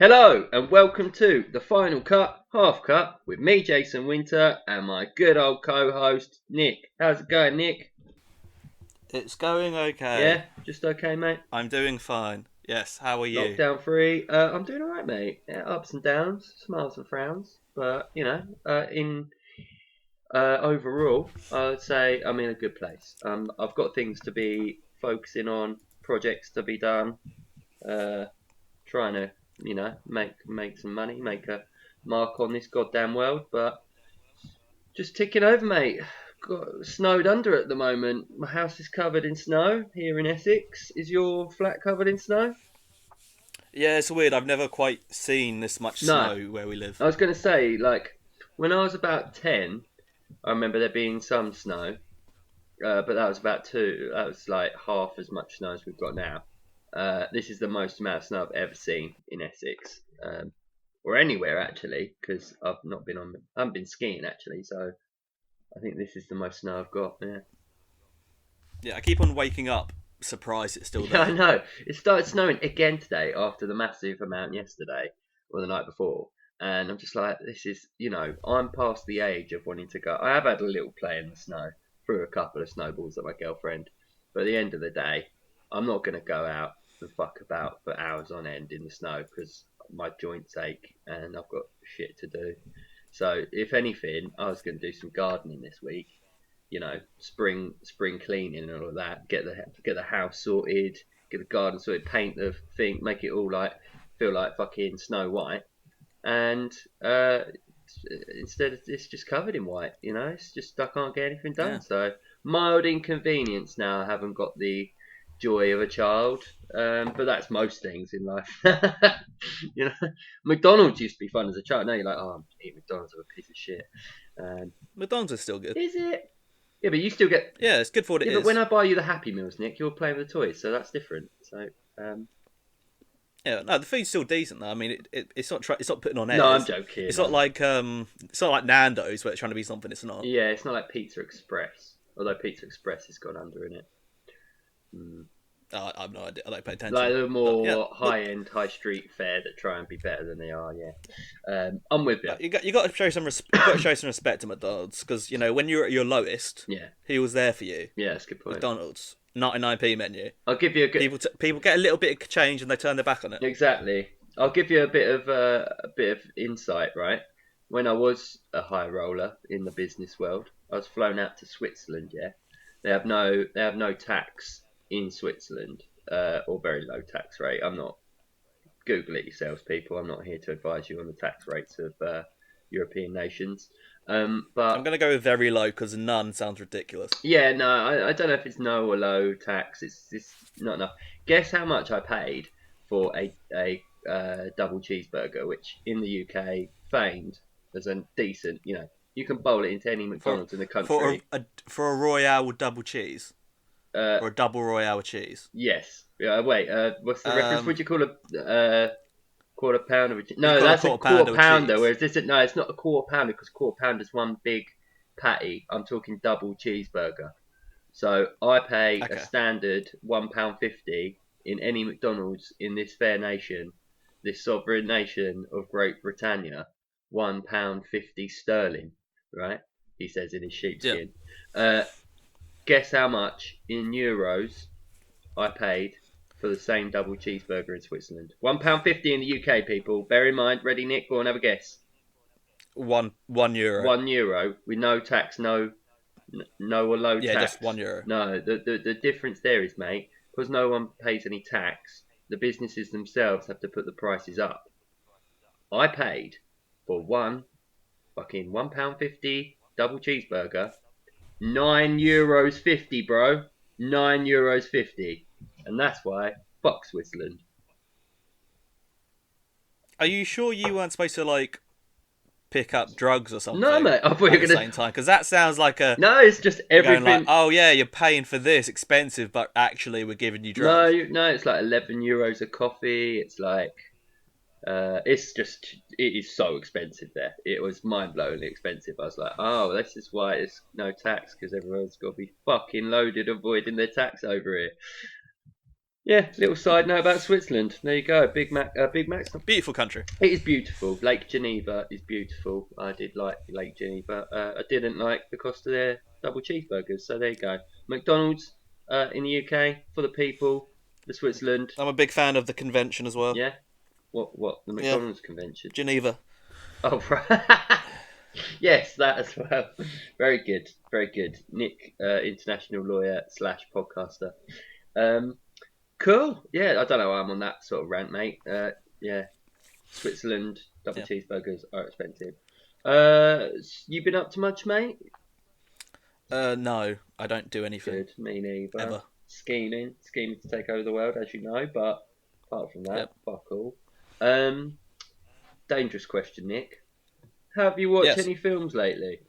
Hello and welcome to the Final Cut, Half Cut with me, Jason Winter, and my good old co-host Nick. How's it going, Nick? It's going okay. Yeah, just okay, mate. I'm doing fine. Yes, how are you? Lockdown free. I'm doing alright, mate. Yeah, ups and downs, smiles and frowns, but in overall, I'd say I'm in a good place. I've got things to be focusing on, projects to be done. Uh, Trying to make some money, make a mark on this goddamn world, but just ticking over, mate. Got snowed under at the moment. My house is covered in snow here in Essex. Is your flat covered in snow? Yeah, it's weird. I've never quite seen this much No. snow where we I live. was going to say, like, when I was about 10, I remember there being some snow, but that was about two. That was like half as much snow as we've got now. This is the most amount of snow I've ever seen in Essex, or anywhere actually, because I haven't been skiing actually, so I think this is the most snow I've got. Yeah, Yeah, I keep on waking up surprised it's still yeah, I there. know. It started snowing again today after the massive amount yesterday or the night before, and I'm just like, this is, I'm past the age of wanting to go. I have had a little play in the snow, threw a couple of snowballs at my girlfriend, but at the end of the day, I'm not going to go out and fuck about for hours on end in the snow because my joints ache and I've got shit to do. So if anything, I was going to do some gardening this week. Spring cleaning and all of that. Get the house sorted, get the garden sorted, paint the thing, make it all like feel like fucking Snow White. And instead, it's just covered in white. It's just I can't get anything done. Yeah. So mild inconvenience now. I haven't got the joy of a child. But that's most things in life. you know, McDonald's used to be fun as a child. Now you're like, oh, I'm eating McDonald's, I'm a piece of shit. Um, McDonald's is still good. is it? Yeah, but you still get. Yeah, it's good for what it Yeah, but when is. I buy you the Happy Meals, Nick, you're playing with the toys, so that's different. So, Yeah, no, the food's still decent though. I mean, it's not putting on no, I'm airs. joking. It's not like Nando's where it's trying to be something it's not. Yeah, it's not like Pizza Express, although Pizza Express has gone under in it. Mm. I have no idea. I don't pay Like attention. the But yeah, more look, high-end high street fare that try and be better than they are. Yeah, I'm with you. you got to show you got to show some respect to McDonald's because when you're at your lowest, Yeah, he was there for you. yeah, that's a good point. McDonald's 99p menu. I'll give you a good. People get a little bit of change and they turn their back on it. Exactly. I'll give you a bit of insight, right? When I was a high roller in the business world, I was flown out to Switzerland. Yeah, they have no tax in Switzerland, or very low tax rate. I'm not Google it yourselves, people. I'm not here to advise you on the tax rates of European nations. I'm But gonna go with very low because none sounds ridiculous. yeah, no, I don't know if it's no or low tax. It's not enough. Guess how much I paid for a double cheeseburger, which in the UK famed as a decent. You can bowl it into any For McDonald's in the for country. for a royale with double cheese Uh, or a double royale with cheese. yes. Wait. What's the reference? Would Um, you call a quarter pounder? you No, call a that's a quarter quarter pounder with pounder. cheese. Whereas this, no, it's not a quarter pounder because quarter pounder is one big patty. I'm talking double cheeseburger. So I pay a Okay. standard £1.50 in any McDonald's in this fair nation, this sovereign nation of Great Britannia, £1.50 sterling, right? He says in his Yeah. sheepskin. Uh, Guess how much in euros I paid for the same double cheeseburger in Switzerland? £1.50 in the UK, people. Bear in mind, ready, Nick? Go on, have a guess. One euro. €1 with no tax, no or low Yeah, just tax. €1. No, the difference there is, mate, because no one pays any tax, the businesses themselves have to put the prices up. I paid for one fucking £1.50 double cheeseburger, €9.50, bro. €9.50. And that's why fuck Switzerland. Are you sure you weren't supposed to pick up drugs or No, something mate, I thought you at were the gonna. same time? Because that sounds like a No, it's just you're going like, everything. oh yeah, you're paying for this expensive, but actually we're giving you No, drugs. no, it's like €11 a coffee. It's like it's just it is so expensive there. It was mind-blowingly expensive. I was like, oh, this is why it's no tax because everyone's got to be fucking loaded avoiding their tax over here. Yeah, little side note about Switzerland. There you go, Big Mac's. Beautiful country. It is beautiful. Lake Geneva is beautiful. I did like Lake Geneva. I didn't like the cost of their double cheeseburgers. So there you go. McDonald's in the UK for the people. The Switzerland. I'm a big fan of the convention as well. Yeah. What? The Yeah, McDonald's convention. Geneva. Oh, right. Yes, that as well. Very good. Very good. Nick, international lawyer slash podcaster. Um, cool. Yeah, I don't know why I'm on that sort of rant, mate. Yeah, Switzerland double Yeah. cheeseburgers are expensive. You been up to much, mate? No, I don't do anything Good, me neither. ever. Scheming to take over the world, as you know. But apart from that, Yep. fuck all. Dangerous question, Nick. Have you watched Yes. any films lately?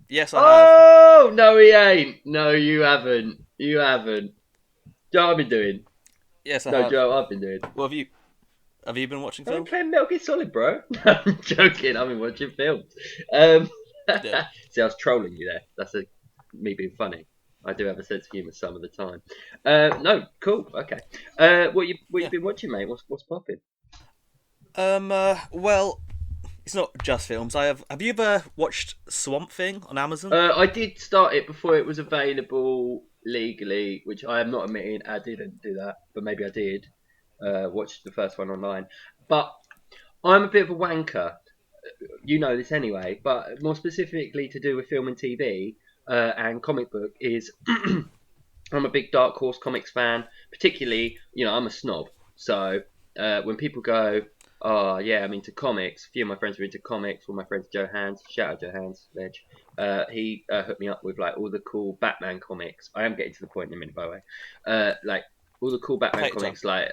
Yes, I have. Oh no, he ain't. No, you haven't. You haven't. Joe, I've been doing. Yes, I No, have. Joe, I've been doing. Well, have you been watching I'm films? playing Metal Gear Solid, bro. No, I'm joking. I've been watching films. Um, Yeah. See, I was trolling you there. That's me being funny. I do have a sense of humour some of the time. No, cool. Okay. What you Yeah. been watching, mate? What's popping? Well, it's not just films. Have you ever watched Swamp Thing on Amazon? I did start it before it was available legally, which I am not admitting I didn't do that, but maybe I did. Watched the first one online, but I'm a bit of a wanker. You know this anyway, but more specifically to do with film and TV and comic book is I'm a big Dark Horse comics fan. Particularly, I'm a snob. So when people go, "Oh yeah, I'm into comics," a few of my friends are into comics. One of my friends, Joe Hands, shout out Joe Hands, Veg. He hooked me up with like all the cool Batman comics. I am getting to the point in a minute, by the way. Like all the cool Batman Take your time. comics, like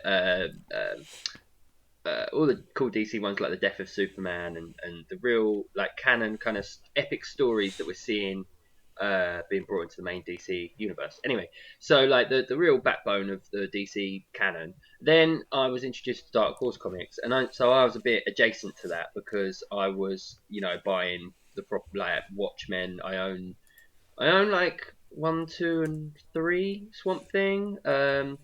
all the cool DC ones like the Death of Superman and the real like canon kind of epic stories that we're seeing being brought into the main DC universe. Anyway, so like the real backbone of the DC canon. Then I was introduced to Dark Horse comics, and I was a bit adjacent to that because I was buying the proper like Watchmen. I own like 1, 2, and 3 Swamp Thing. And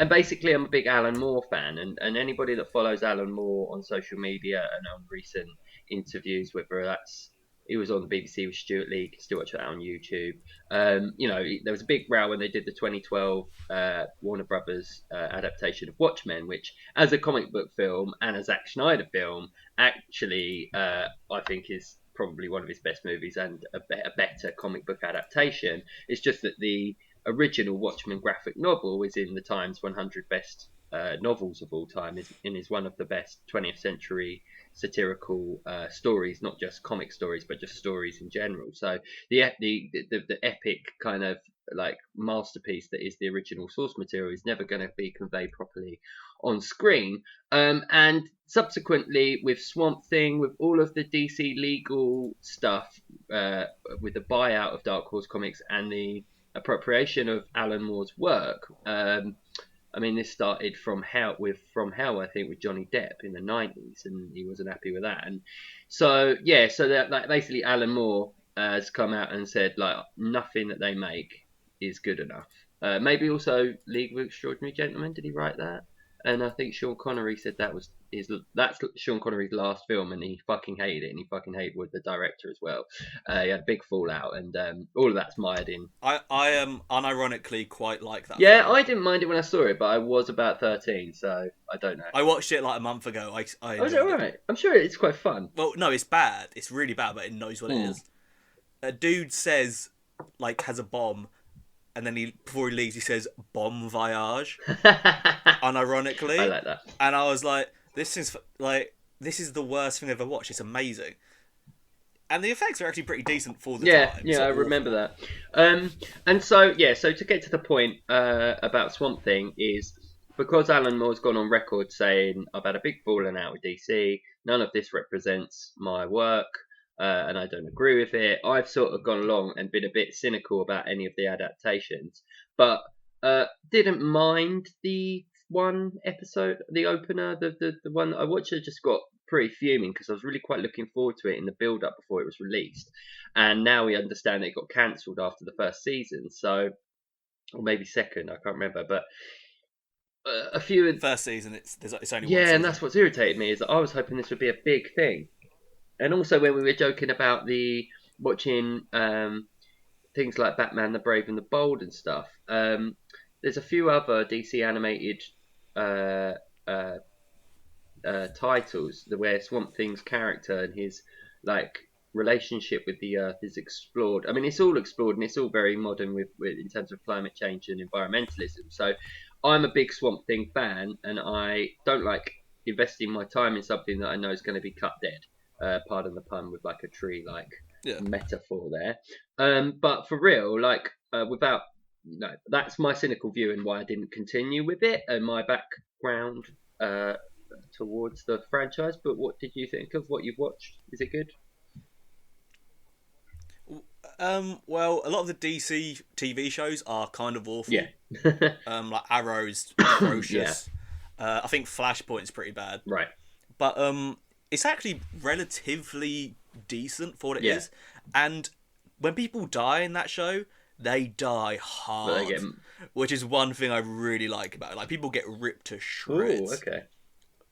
basically, I'm a big Alan Moore fan, and anybody that follows Alan Moore on social media and on recent interviews, whether that's he was on the BBC with Stuart Lee, you can still watch that on YouTube. There was a big row when they did the 2012 Warner Brothers adaptation of Watchmen, which, as a comic book film and a Zack Snyder film, actually I think is probably one of his best movies and a better comic book adaptation. It's just that the original Watchmen graphic novel is in the Times 100 best novels of all time, is one of the best 20th century satirical stories, not just comic stories, but just stories in general. So the epic kind of like masterpiece that is the original source material is never going to be conveyed properly on screen. And subsequently, with Swamp Thing, with all of the DC legal stuff, with the buyout of Dark Horse Comics and the appropriation of Alan Moore's work. I mean, this started from Hell, I think, with Johnny Depp in the 90s, and he wasn't happy with that. And so that like basically Alan Moore has come out and said like nothing that they make is good enough. Maybe also League of Extraordinary Gentlemen. Did he write that? And I think Sean Connery said that's Sean Connery's last film, and he fucking hated it, and he fucking hated with the director as well. He had a big fallout, and all of that's mired in. I am unironically quite like that. Yeah, film. I didn't mind it when I saw it, but I was about 13, so I don't know. I watched it like a month ago. I Oh, is it enjoyed it. alright? I'm sure it's quite fun. Well, no, it's bad. It's really bad, but it knows what it is. A dude says, like, has a bomb, and then before he leaves, he says "bon voyage," unironically. I like that. And I was like, this is the worst thing I've ever watched. It's amazing. And the effects are actually pretty decent for the time. Yeah, I remember that. And so to get to the point about Swamp Thing is because Alan Moore's gone on record saying I've had a big falling out with DC. None of this represents my work, and I don't agree with it. I've sort of gone along and been a bit cynical about any of the adaptations, but didn't mind the one episode, the opener, the one that I watched. I just got pretty fuming because I was really quite looking forward to it in the build up before it was released, and now we understand that it got cancelled after the first season, so or maybe second, I can't remember, but a few of First season, it's only one yeah, and season. that's what's irritated me is that I was hoping this would be a big thing. And also when we were joking about the watching things like Batman: The Brave and the Bold and stuff, there's a few other DC animated uh, uh, titles where Swamp Thing's character and his like relationship with the Earth is explored. I mean, it's all explored and it's all very modern with in terms of climate change and environmentalism. So, I'm a big Swamp Thing fan, and I don't like investing my time in something that I know is going to be cut dead. Pardon the pun, with like a tree like Yeah. metaphor there. But for real, like without that's my cynical view and why I didn't continue with it and my background uh, towards the franchise. But what did you think of what you've watched? Is it good? Well, a lot of the DC TV shows are kind of awful. Yeah. Like Arrow's Yeah. atrocious. I think Flashpoint's pretty bad. Right. But it's actually relatively decent for what it Yeah. is. And when people die in that show, they die But hard, they get. which is one thing I really like about it. Like people get ripped to shreds. Oh, okay.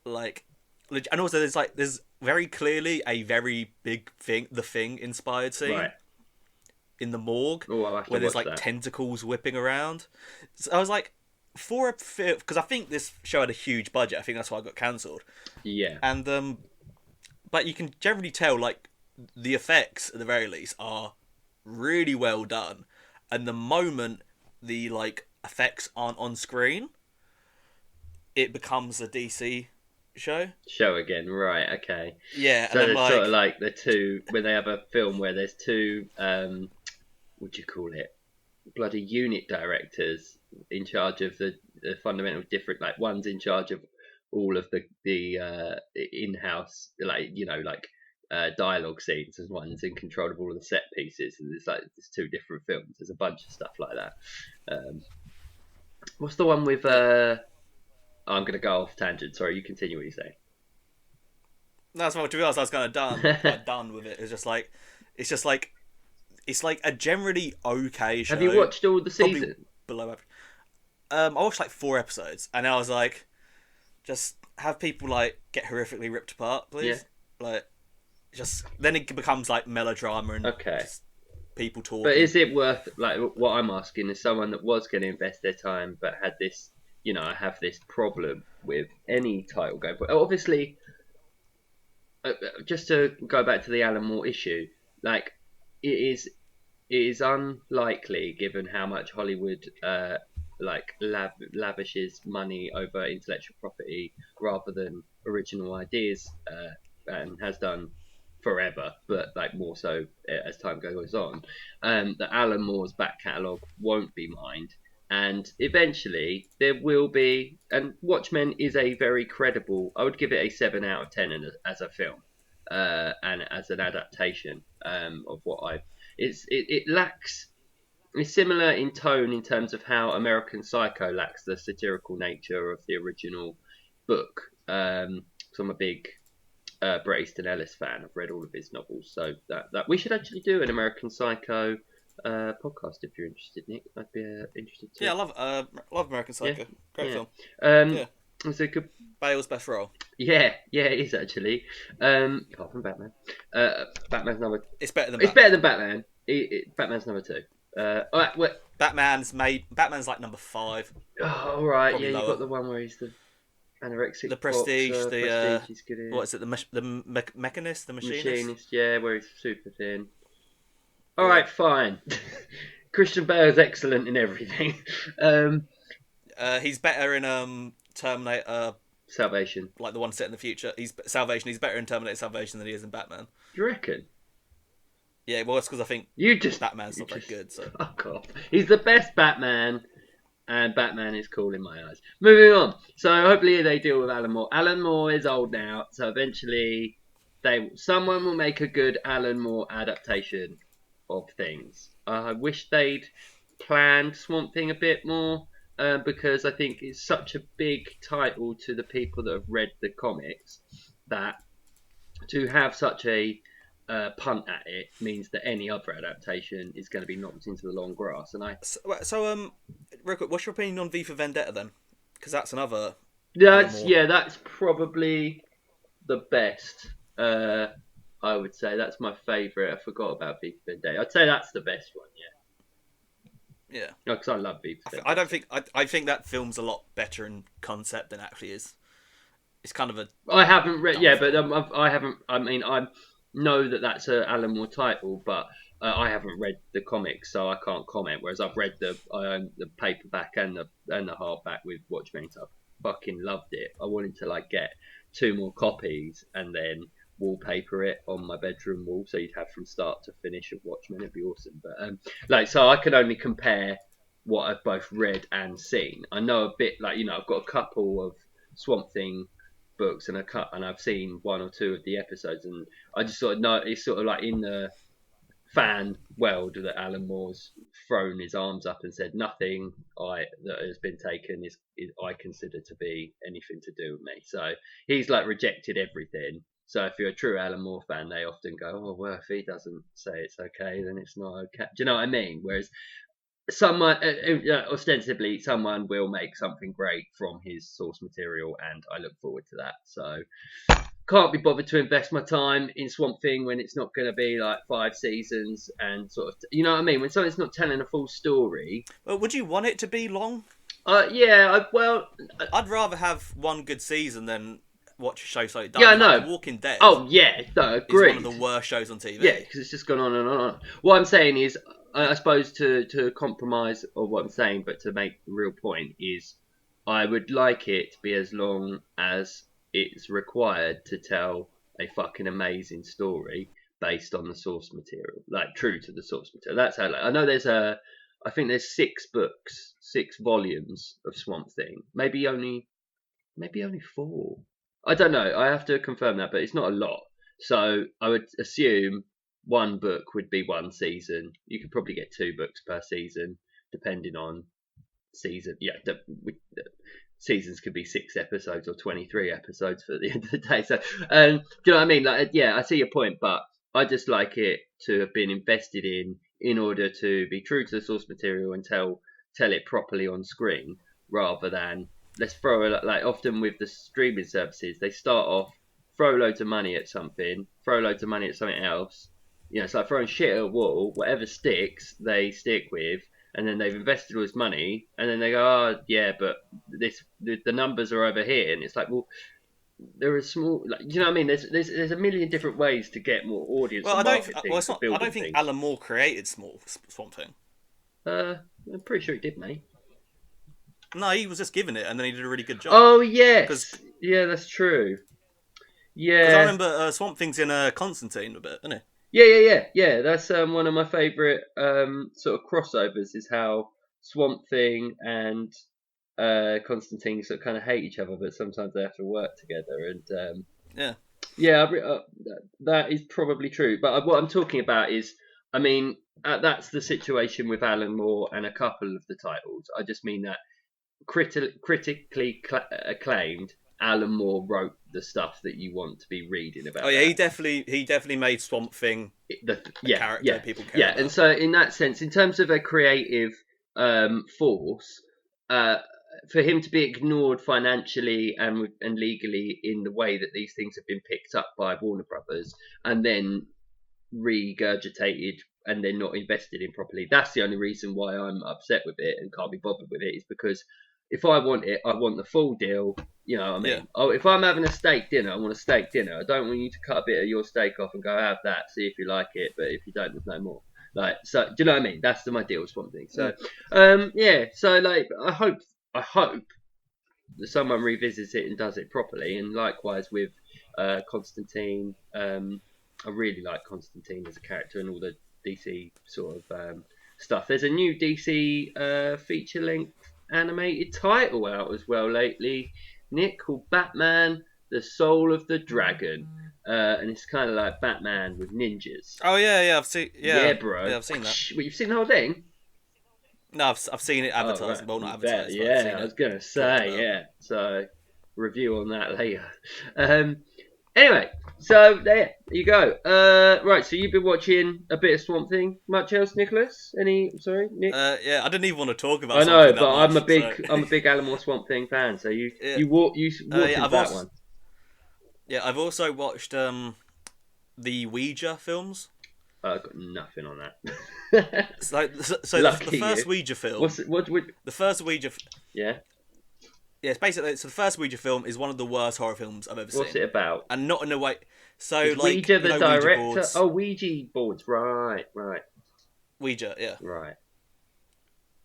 Like, and also there's very clearly a very big thing, the Thing inspired scene Right. in the morgue Oh, I'll have to where there's watch like that. tentacles whipping around. So I was like, for a fifth, because I think this show had a huge budget. I think that's why it got cancelled. Yeah. And but you can generally tell like the effects at the very least are really well done. And the moment the like effects aren't on screen, it becomes a DC show. Show again. Right. Okay. Yeah, So and I'm there's sort like, of like the two when they have a film where there's two what do you call it? Bloody unit directors in charge of the fundamental different like one's in charge of all of the in-house like dialogue scenes and one's in control of all of the set pieces and there's two different films. There's a bunch of stuff like that. What's the one with I'm gonna go off tangent, sorry, you continue what you say. that's what to be honest, I was kind of done with it. It's like a generally okay show. Have you watched all the Probably seasons? below average. I watched like 4 episodes, and I was like, just have people like get horrifically ripped apart, please. Like, just then it becomes like melodrama and Okay. just people talking. But is it worth like what I'm asking is someone that was going to invest their time but had this, I have this problem with any title going for obviously. Just to go back to the Alan Moore issue, like it is unlikely given how much Hollywood lavishes money over intellectual property rather than original ideas and has done forever, but like more so as time goes on, that Alan Moore's back catalogue won't be mined. And eventually there will be, and Watchmen is a very credible. I would give it a 7 out of 10 as a film, and as an adaptation of what I've. It lacks. It's similar in tone in terms of how American Psycho lacks the satirical nature of the original book. So I'm a big Bret Easton Ellis fan. I've read all of his novels, so that we should actually do an American Psycho podcast if you're interested, Nick. I'd be interested too. Yeah, I love American Psycho. Yeah, Great yeah. film. Yeah. It's a good. Bale's best role. Yeah, it is actually. Apart from Batman, Batman's number. It's better than It's Batman. better than Batman. Batman's number 2. All right, Batman's like number 5. all right. Probably Yeah, lower. you've got the one where he's the anorexic. The Prestige, boxer, the Prestige is good in. what is it? The Mechanist, the Machinist. Machinist, yeah, where he's super thin. All right, fine. Christian Bale's excellent in everything. He's better in Terminator, Salvation. like the one set in the future. Salvation. He's better in Terminator Salvation than he is in Batman. Do you reckon? Yeah, well, it's because I think Batman's not very good. So Fuck off. He's the best Batman, and Batman is cool in my eyes. Moving on. So hopefully they deal with Alan Moore. Alan Moore is old now, so eventually someone will make a good Alan Moore adaptation of things. I wish they'd planned Swamp Thing a bit more, because I think it's such a big title to the people that have read the comics that to have such a punt at it means that any other adaptation is going to be knocked into the long grass. And real quick, what's your opinion on V for Vendetta then? because that's another. That's probably the best. I would say that's my favourite. I forgot about V for Vendetta. I'd say that's the best one. Yeah. Because I love V for Vendetta. I don't think I think that film's a lot better in concept than it actually is. It's kind of a. I haven't read. Yeah, but film. I haven't. I mean, I know that that's a Alan Moore title, but I haven't read the comics, so I can't comment. Whereas I've read I own the paperback and the hardback with Watchmen. So I fucking loved it. I wanted to like get 2 more copies and then wallpaper it on my bedroom wall, so you'd have from start to finish of Watchmen. It'd be awesome. But so I can only compare what I've both read and seen. I know a bit, like I've got a couple of Swamp Thing books and I've seen 1 or 2 of the episodes, and I just sort of know it's sort of like in the fan world that Alan Moore's thrown his arms up and said nothing that has been taken is I consider to be anything to do with me. So he's like rejected everything. So if you're a true Alan Moore fan, they often go, oh well, if he doesn't say it's okay, then it's not okay. Do you know what I mean? Whereas someone ostensibly someone will make something great from his source material, and I look forward to that. So can't be bothered to invest my time in Swamp Thing when it's not going to be like 5 seasons and sort of, you know what I mean, when something's not telling a full story. Well, would you want it to be long? I'd rather have 1 good season than watch a show so done. Yeah, I know. Like Walking Dead. Oh yeah, no, agreed. Is one of the worst shows on TV. Yeah, because it's just gone on and on. What I'm saying is, I suppose to compromise or what I'm saying, but to make the real point is, I would like it to be as long as it's required to tell a fucking amazing story based on the source material, like true to the source material. That's how. I know I think there's 6 books, 6 volumes of Swamp Thing. Maybe only 4. I don't know. I have to confirm that, but it's not a lot. So I would assume 1 book would be 1 season. You could probably get 2 books per season, depending on season. Yeah, seasons could be 6 episodes or 23 episodes for the end of the day. So, do you know what I mean? Like, yeah, I see your point, but I just like it to have been invested in order to be true to the source material and tell it properly on screen, rather than let's throw like often with the streaming services, they start off throw loads of money at something, throw loads of money at something else. It's like throwing shit at a wall. Whatever sticks, they stick with. And then they've invested all this money, and then they go, oh yeah, but the numbers are over here, and it's like, well, there are small, like, you know what I mean? There's a million different ways to get more audience. Well, I don't think Alan Moore created Swamp Thing. I'm pretty sure he did, mate. No, he was just given it, and then he did a really good job. Oh yes, yeah, that's true. Yeah, because I remember Swamp Thing's in Constantine a bit, isn't it? Yeah. That's one of my favourite sort of crossovers, is how Swamp Thing and Constantine sort of kind of hate each other, but sometimes they have to work together. And that is probably true. But what I'm talking about is, I mean, that's the situation with Alan Moore and a couple of the titles. I just mean that critically acclaimed, Alan Moore wrote the stuff that you want to be reading about. Oh yeah, he definitely made Swamp Thing a character that people care about. And so in that sense, in terms of a creative force, for him to be ignored financially and legally in the way that these things have been picked up by Warner Brothers and then regurgitated and then not invested in properly, that's the only reason why I'm upset with it and can't be bothered with it, is because if I want it, I want the full deal. You know what I mean? Yeah. Oh, if I'm having a steak dinner, I want a steak dinner. I don't want you to cut a bit of your steak off and go, have that, see if you like it, but if you don't, there's no more. Like, so, do you know what I mean? That's my deal with Swamp Thing. So, so like, I hope that someone revisits it and does it properly. And likewise with Constantine, I really like Constantine as a character and all the DC sort of stuff. There's a new DC feature-length animated title out as well lately, Nick, called Batman: The Soul of the Dragon, and it's kind of like Batman with ninjas. Oh yeah, I've seen. Yeah, bro. Yeah, I've seen that. Well, you've seen the whole thing? No, I've seen it advertised. Right. Well, not advertised. Yeah, I was gonna say So review on that later. Anyway, So there you go. Right. So you've been watching a bit of Swamp Thing. Much else, Nicholas? Sorry, Nick. Yeah, I didn't even want to talk about I know, something but that much. So I'm a big Animal Swamp Thing fan. So yeah, you walked yeah, into that one. I've also watched the Ouija films. I've got nothing on that. So the Lucky first you. Ouija film, What? the first Ouija, Yeah. yeah, it's basically so the first Ouija film is one of the worst horror films I've ever What's seen, it about? and not in a way. So Is like Ouija the Ouija director? boards, Oh, Ouija boards. Right. Ouija, yeah, Right.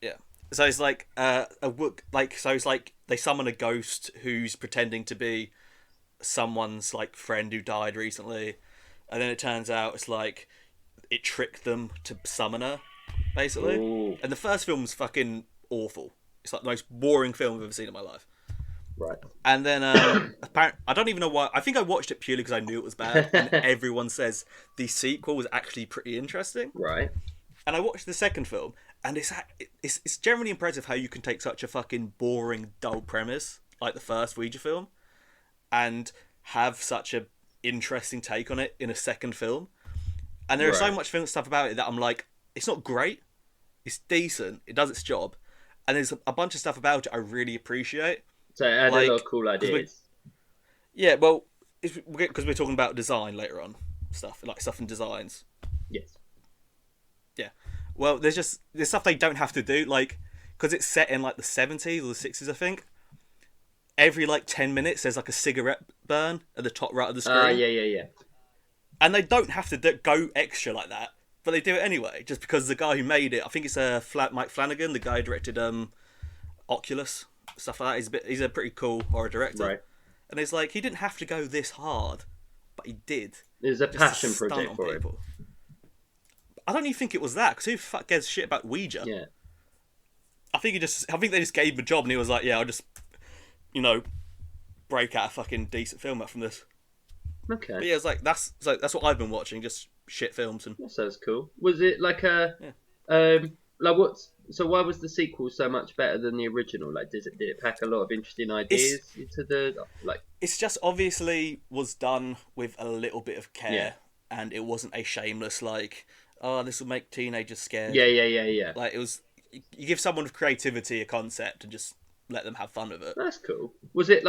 yeah. So it's like so it's like they summon a ghost who's pretending to be someone's like friend who died recently, and then it turns out it's like it tricked them to summon her, basically. Ooh. And the first film's fucking awful. It's like the most boring film I've ever seen in my life. Right. And then apparently, I don't even know why. I think I watched it purely because I knew it was bad, and everyone says the sequel was actually pretty interesting. Right. And I watched the second film, and it's generally impressive how you can take such a fucking boring, dull premise like the first Ouija film, and have such a interesting take on it in a second film. And there is so Right. much stuff about it that I'm like, it's not great, it's decent, it does its job, and there's a bunch of stuff about it I really appreciate. So it had a lot of Like, cool 'cause ideas. yeah, well, because we're talking about design later on, stuff and designs. Yes. Yeah, well, there's stuff they don't have to do, like because it's set in like the 70s or the 60s, I think. Every like 10 minutes, there's like a cigarette burn at the top right of the screen, Yeah. and they don't have to go extra like that, but they do it anyway, just because the guy who made it, I think it's Mike Flanagan, the guy who directed Oculus, stuff like that. He's a pretty cool horror director, Right. and it's like he didn't have to go this hard, but he did. There's a Just to passion stunt project on for him. people. I don't even think it was that, because who the fuck gives shit about Ouija? Yeah. I think they just gave him a job, and he was like, yeah, I'll just, break out a fucking decent film out from this. Okay. But yeah, it's like that's what I've been watching, just shit films and That sounds cool. Was it like Yeah. like what's so why was the sequel so much better than the original? Like, did it pack a lot of interesting ideas into the like? it's just obviously was done with a little bit of care, Yeah. and it wasn't a shameless like, oh, this will make teenagers scared. Yeah. Like it was, you give someone with creativity a concept and just let them have fun with it. That's cool. Was it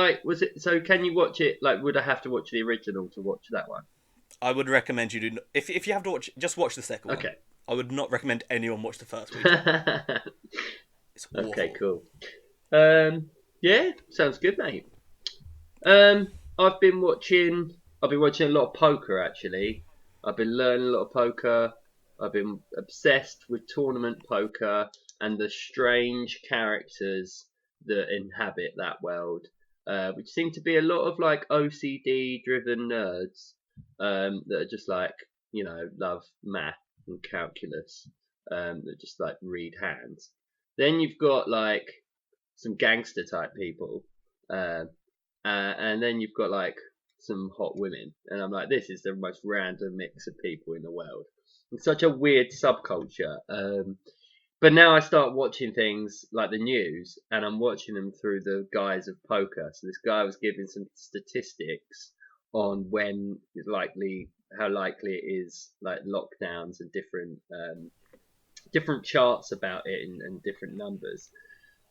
so? Can you watch it? Like, would I have to watch the original to watch that one? I would recommend you do if you have to watch, just watch the second one. Okay. I would not recommend anyone watch the first one. It's awful. Okay, cool. Yeah, sounds good, mate. I've been watching a lot of poker actually. I've been learning a lot of poker. I've been obsessed with tournament poker and the strange characters that inhabit that world, which seem to be a lot of like OCD driven nerds that are just like, love math and calculus, that just like read hands. Then you've got like some gangster type people, and then you've got like some hot women, and I'm like, this is the most random mix of people in the world. It's such a weird subculture. But now I start watching things like the news, and I'm watching them through the guise of poker. So this guy was giving some statistics on how likely it is, like lockdowns and different charts about it and different numbers.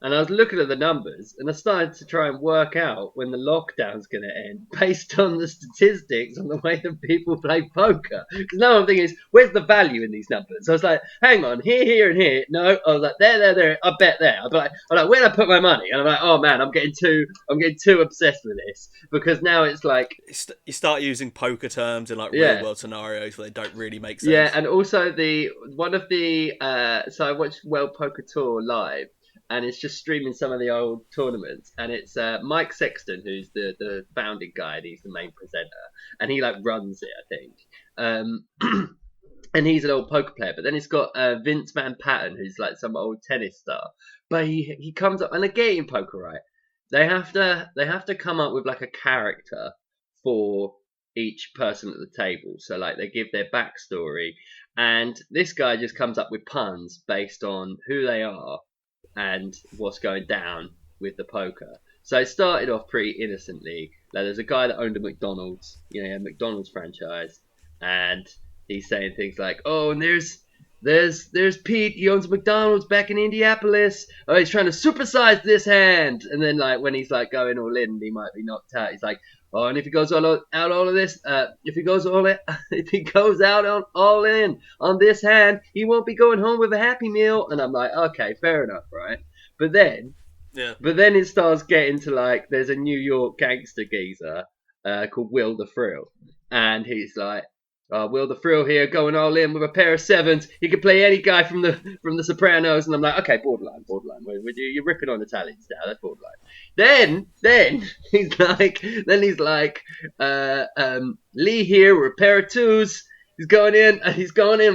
And I was looking at the numbers, and I started to try and work out when the lockdown's going to end based on the statistics on the way that people play poker. Because now I'm thinking, where's the value in these numbers? So I was like, hang on, here, and here. No, I was like, there. I bet there. I'm like, where did I put my money? And I'm like, oh man, I'm getting too obsessed with this because now it's like, You start using poker terms in like Yeah. real world scenarios where they don't really make sense. yeah. And also so I watched World Poker Tour live. And it's just streaming some of the old tournaments, and it's Mike Sexton, who's the founding guy, and he's the main presenter, and he like runs it, I think. And he's an old poker player, but then it's got Vince Van Patten, who's like some old tennis star. But he comes up, and again in poker, right? They have to come up with like a character for each person at the table. So like they give their backstory, and this guy just comes up with puns based on who they are and what's going down with the poker. So it started off pretty innocently, Like, there's a guy that owned a McDonald's, a McDonald's franchise, and he's saying things like, "Oh, and there's Pete. He owns a McDonald's back in Indianapolis. Oh, he's trying to supersize this hand." And then, like, when he's like going all in, he might be knocked out. He's like, "Oh, and if he goes out all of this, if he goes if he goes out on all in on this hand, he won't be going home with a Happy Meal." And I'm like, okay, fair enough, right? But then Yeah. But then it starts getting to, like, there's a New York gangster geezer called Will the Thrill, and he's like, Will the Thrill here, going all in with a pair of sevens. He could play any guy from the Sopranos, and I'm like, okay, borderline. You're ripping on Italians now. That's borderline. Then he's like, Lee here with a pair of twos. He's going in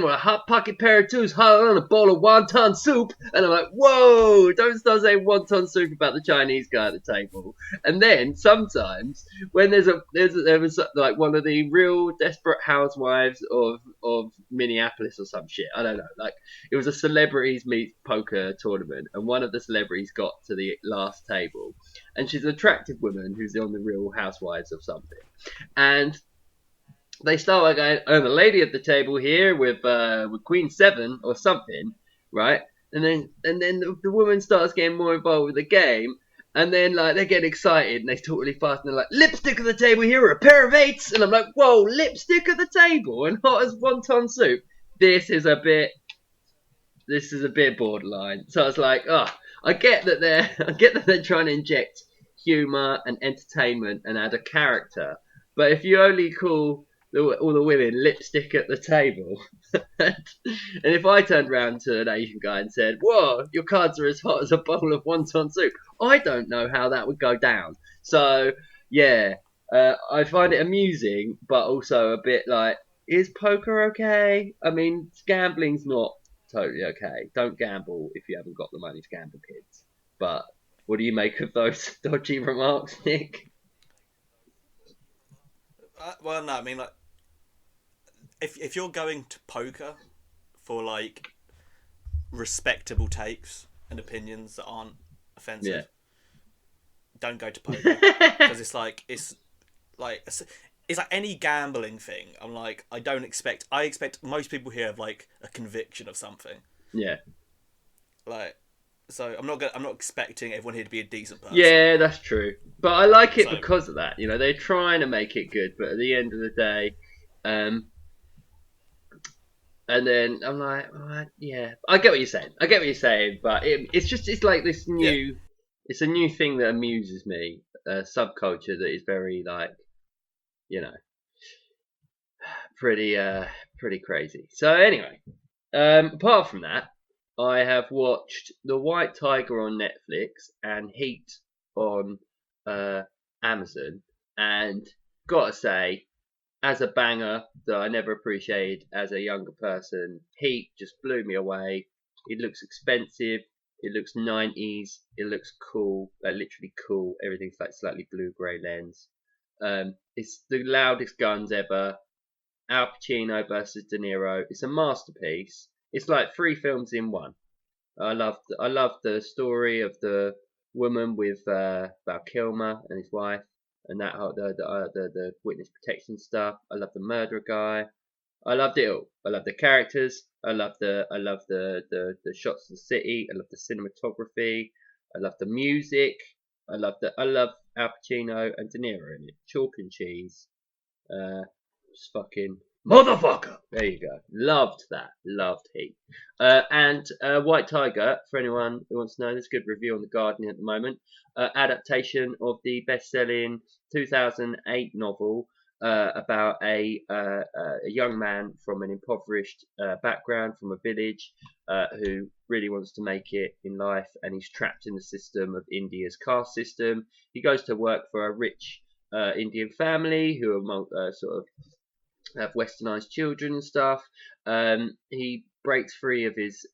with a hot pocket pair of twos, hot on a bowl of wonton soup, and I'm like, whoa! Don't start saying wonton soup about the Chinese guy at the table. And then sometimes when there was like one of the real desperate housewives of Minneapolis or some shit, I don't know, like it was a celebrities meet poker tournament, and one of the celebrities got to the last table, and she's an attractive woman who's on the Real Housewives of something, and they start by going, "Oh, the lady at the table here with Queen Seven or something," right? And then the woman starts getting more involved with the game, and then like they get excited and they talk really fast and they're like, "Lipstick at the table here, a pair of eights," and I'm like, "Whoa, lipstick at the table and hot as wonton soup." This is a bit borderline. So I was like, oh, I get that they're trying to inject humor and entertainment and add a character, but if you only call all the women lipstick at the table, and if I turned around to an Asian guy and said, "Whoa, your cards are as hot as a bowl of wonton soup," I don't know how that would go down. So yeah, I find it amusing, but also a bit like, is poker okay? I mean, gambling's not totally okay. Don't gamble if you haven't got the money to gamble, kids. But what do you make of those dodgy remarks, Nick? Well, no, I mean, like, if you're going to poker for like respectable takes and opinions that aren't offensive, Yeah. don't go to poker because it's like any gambling thing. I'm like, I expect most people here have like a conviction of something. Yeah. Like, so I'm not expecting everyone here to be a decent person. Yeah, that's true. But I like it So- because of that. They're trying to make it good, but at the end of the day, and then I'm like, oh, yeah, I get what you're saying. But it's like this new, it's a new thing that amuses me, a subculture that is very like, pretty crazy. So anyway, apart from that, I have watched The White Tiger on Netflix and Heat on Amazon, and gotta say, as a banger that I never appreciated as a younger person, Heat just blew me away. It looks expensive. It looks 90s. It looks cool, like literally cool. Everything's like slightly blue-grey lens. It's the loudest guns ever. Al Pacino versus De Niro. It's a masterpiece. It's like 3 films in one. I love the story of the woman with Val Kilmer and his wife, and that the witness protection stuff. I love the murderer guy. I loved it all. I love the characters. I love the shots of the city. I love the cinematography. I love the music. I love Al Pacino and De Niro in it. Chalk and cheese. Just fucking motherfucker. There you go. Loved that. Loved Heat. And White Tiger, for anyone who wants to know, there's a good review on The Guardian at the moment. Adaptation of the best-selling 2008 novel about a young man from an impoverished background, from a village, who really wants to make it in life, and he's trapped in the system of India's caste system. He goes to work for a rich Indian family who are sort of have westernized children and stuff. He breaks free of his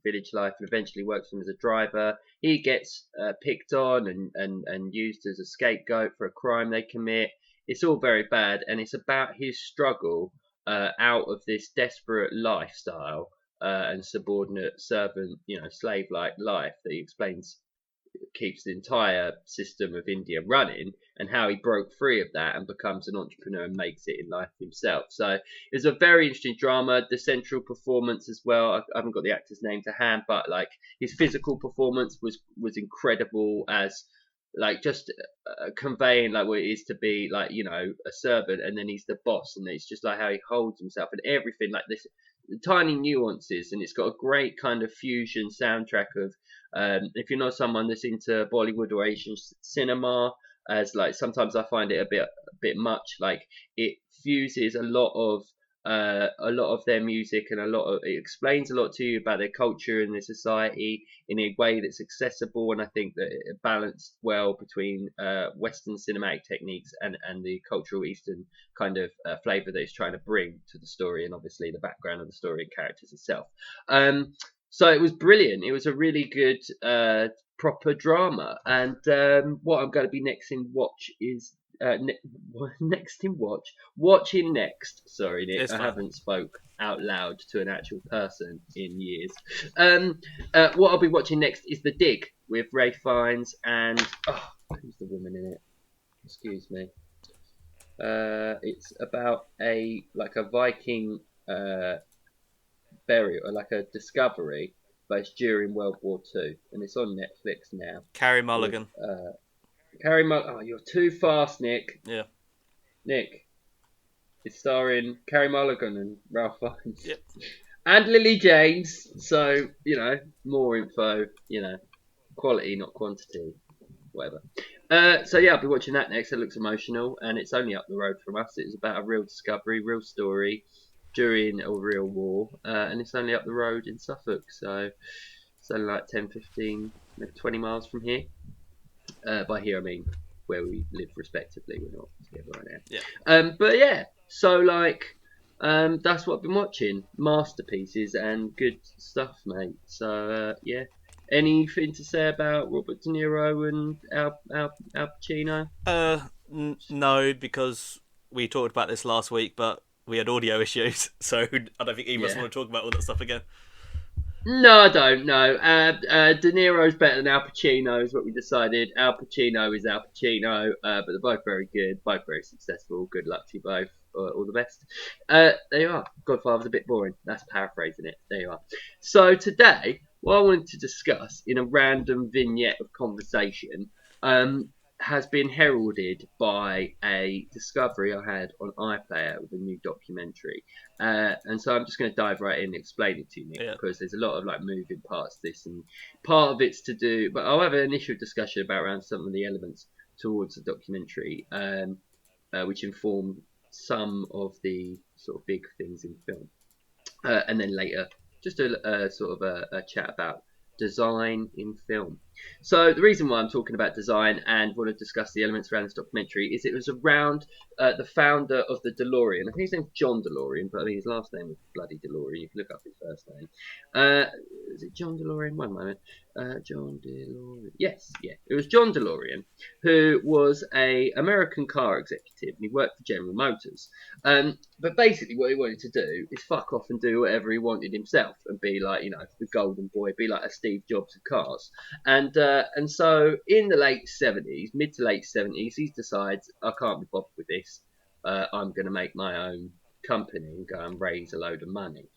village life and eventually works for him as a driver. He gets picked on and used as a scapegoat for a crime they commit. It's all very bad, and it's about his struggle out of this desperate lifestyle and subordinate servant, slave-like life that he explains keeps the entire system of India running, and how he broke free of that and becomes an entrepreneur and makes it in life himself. So it's a very interesting drama. The central performance as well. I haven't got the actor's name to hand, but like his physical performance was incredible as like just conveying like what it is to be like a servant, and then he's the boss, and it's just like how he holds himself and everything like this tiny nuances. And it's got a great kind of fusion soundtrack of if you're not someone that's into Bollywood or Asian cinema, as like sometimes I find it a bit much. Like it fuses a lot of their music, and it explains a lot to you about their culture and their society in a way that's accessible. And I think that it balanced well between Western cinematic techniques and the cultural Eastern kind of flavour that it's trying to bring to the story, and obviously the background of the story and characters itself. So it was brilliant. It was a really good proper drama. And what I'm going to be next in watch is watching next. Sorry, Nick, It's I fine. haven't spoke out loud to an actual person in years. What I'll be watching next is The Dig with Ray Fiennes and who's the woman in it? Excuse me. It's about a Viking burial, or like a discovery, but it's during World War Two, and it's on Netflix now. Carrie With Mulligan. Carrie Mulligan. Oh, you're too fast, Nick. Yeah. Nick. It's starring Carrie Mulligan and Ralph Fiennes. Yep. And Lily James. So, more info, quality, not quantity. Whatever. So yeah, I'll be watching that next. It looks emotional, and it's only up the road from us. It was about a real discovery, real story during a real war, and it's only up the road in Suffolk. So it's only like 10, 15, maybe 20 miles from here. By here I mean where we live respectively. We're not together right now. Yeah. But yeah, so that's what I've been watching. Masterpieces and good stuff, mate. So yeah. Anything to say about Robert De Niro and Al Pacino? No, because we talked about this last week, but we had audio issues, so I don't think either of us Yeah. want to talk about all that stuff again. No, I don't. No, De Niro's better than Al Pacino, is what we decided. Al Pacino is Al Pacino, but they're both very good, both very successful. Good luck to you both. All the best. There you are. Godfather's a bit boring. That's paraphrasing it. There you are. So today, what I wanted to discuss in a random vignette of conversation has been heralded by a discovery I had on iPlayer with a new documentary. And so I'm just going to dive right in and explain it to you, Nick, Yeah. because there's a lot of moving parts to this, and part of it's to do, but I'll have an initial discussion about around some of the elements towards the documentary, which inform some of the sort of big things in film, and then later just a sort of a chat about design in film. So the reason why I'm talking about design and want to discuss the elements around this documentary is it was around the founder of the DeLorean. I think his name's John DeLorean, but I think his last name was bloody DeLorean. You can look up his first name. Is it John DeLorean? One moment. John DeLorean. Yes, yeah. It was John DeLorean, who was a American car executive, and he worked for General Motors. But basically what he wanted to do is fuck off and do whatever he wanted himself and be like, the golden boy, be like a Steve Jobs of cars. And so in the late 70s, mid to late 70s, he decides, I can't be bothered with this. I'm going to make my own company and go and raise a load of money.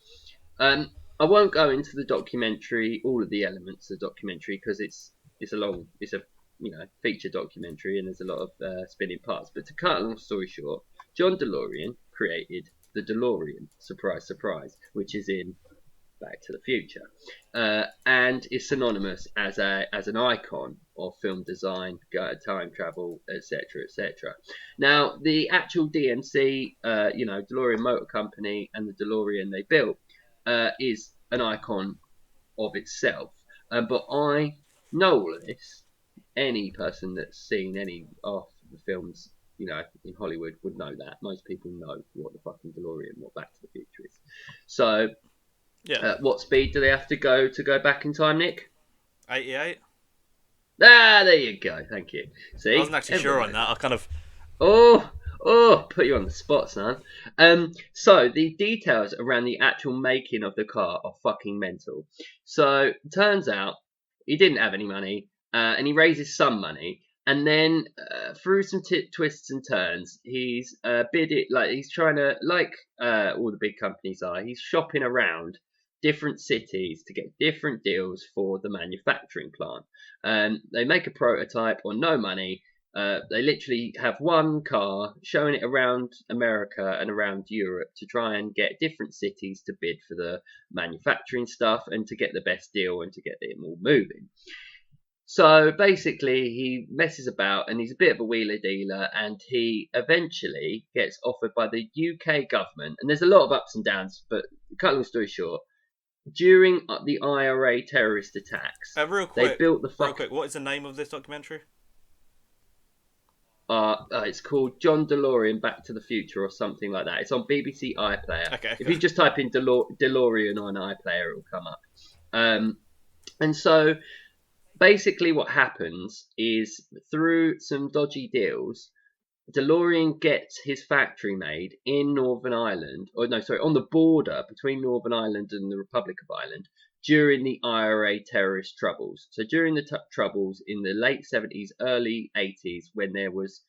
I won't go into the documentary, all of the elements of the documentary, because it's a feature documentary, and there's a lot of spinning parts. But to cut a long story short, John DeLorean created the DeLorean, surprise, surprise, which is in Back to the Future, and is synonymous as an icon of film design, time travel, etc., etc. Now, the actual DMC, DeLorean Motor Company, and the DeLorean they built is an icon of itself. But I know all of this. Any person that's seen any of the films, in Hollywood would know that. Most people know what the fucking DeLorean, what Back to the Future is. So, Yeah. what speed do they have to go back in time, Nick? 88. There you go. Thank you. See, I wasn't actually sure on that. I kind of. Put you on the spot, son. So the details around the actual making of the car are fucking mental. So turns out he didn't have any money. and he raises some money. And then through some twists and turns, he's bid it like he's trying to, like all the big companies are. He's shopping around different cities to get different deals for the manufacturing plant. They make a prototype on no money. They literally have one car showing it around America and around Europe to try and get different cities to bid for the manufacturing stuff and to get the best deal and to get them all moving. So basically, he messes about and he's a bit of a wheeler dealer, and he eventually gets offered by the UK government. And there's a lot of ups and downs, but cut long story short, during the IRA terrorist attacks, Real quick, they built the real quick. What is the name of this documentary? It's called John DeLorean Back to the Future or something like that. It's on BBC iPlayer. Okay. If you just type in DeLorean on iPlayer, it will come up. And so basically what happens is through some dodgy deals, DeLorean gets his factory made in Northern Ireland, on the border between Northern Ireland and the Republic of Ireland during the IRA terrorist troubles. So during the troubles in the late 70s, early 80s, when there was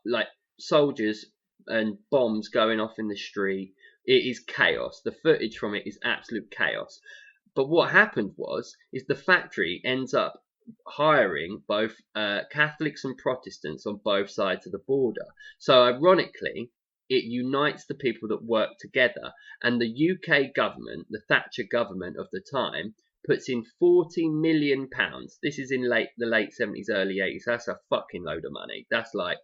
like soldiers and bombs going off in the street, it is chaos. The footage from it is absolute chaos. But what happened is the factory ends up hiring both Catholics and Protestants on both sides of the border. So ironically, it unites the people that work together. And the UK government, the Thatcher government of the time, puts in £40 million. This is in the late 70s, early 80s. That's a fucking load of money. That's like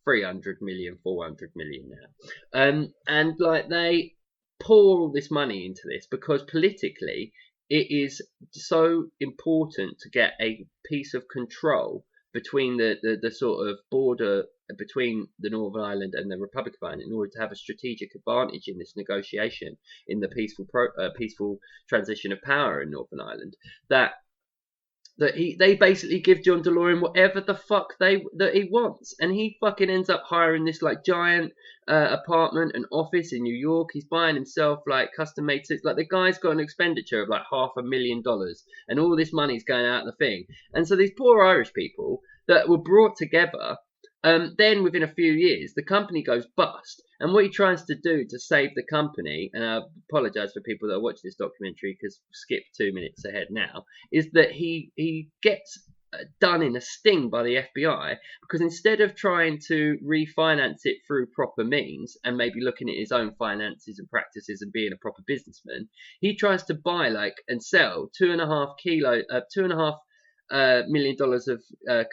300 million, 400 million now. And like they pour all this money into this because politically it is so important to get a piece of control between the sort of border between the Northern Ireland and the Republic of Ireland in order to have a strategic advantage in this negotiation in the peaceful transition of power in Northern Ireland, that they basically give John DeLorean whatever the fuck that he wants, and he fucking ends up hiring this like giant apartment and office in New York. He's buying himself like custom made suits. Like the guy's got an expenditure of like $500,000, and all this money's going out the thing. And so these poor Irish people that were brought together. Then within a few years, the company goes bust. And what he tries to do to save the company, and I apologise for people that are watching this documentary because skip 2 minutes ahead now, is that he gets done in a sting by the FBI because instead of trying to refinance it through proper means and maybe looking at his own finances and practices and being a proper businessman, he tries to buy and sell $2.5 million of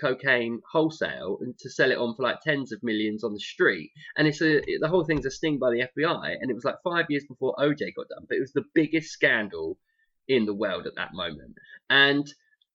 cocaine wholesale and to sell it on for like tens of millions on the street. And the whole thing's a sting by the FBI, and it was like 5 years before OJ got done, but it was the biggest scandal in the world at that moment. And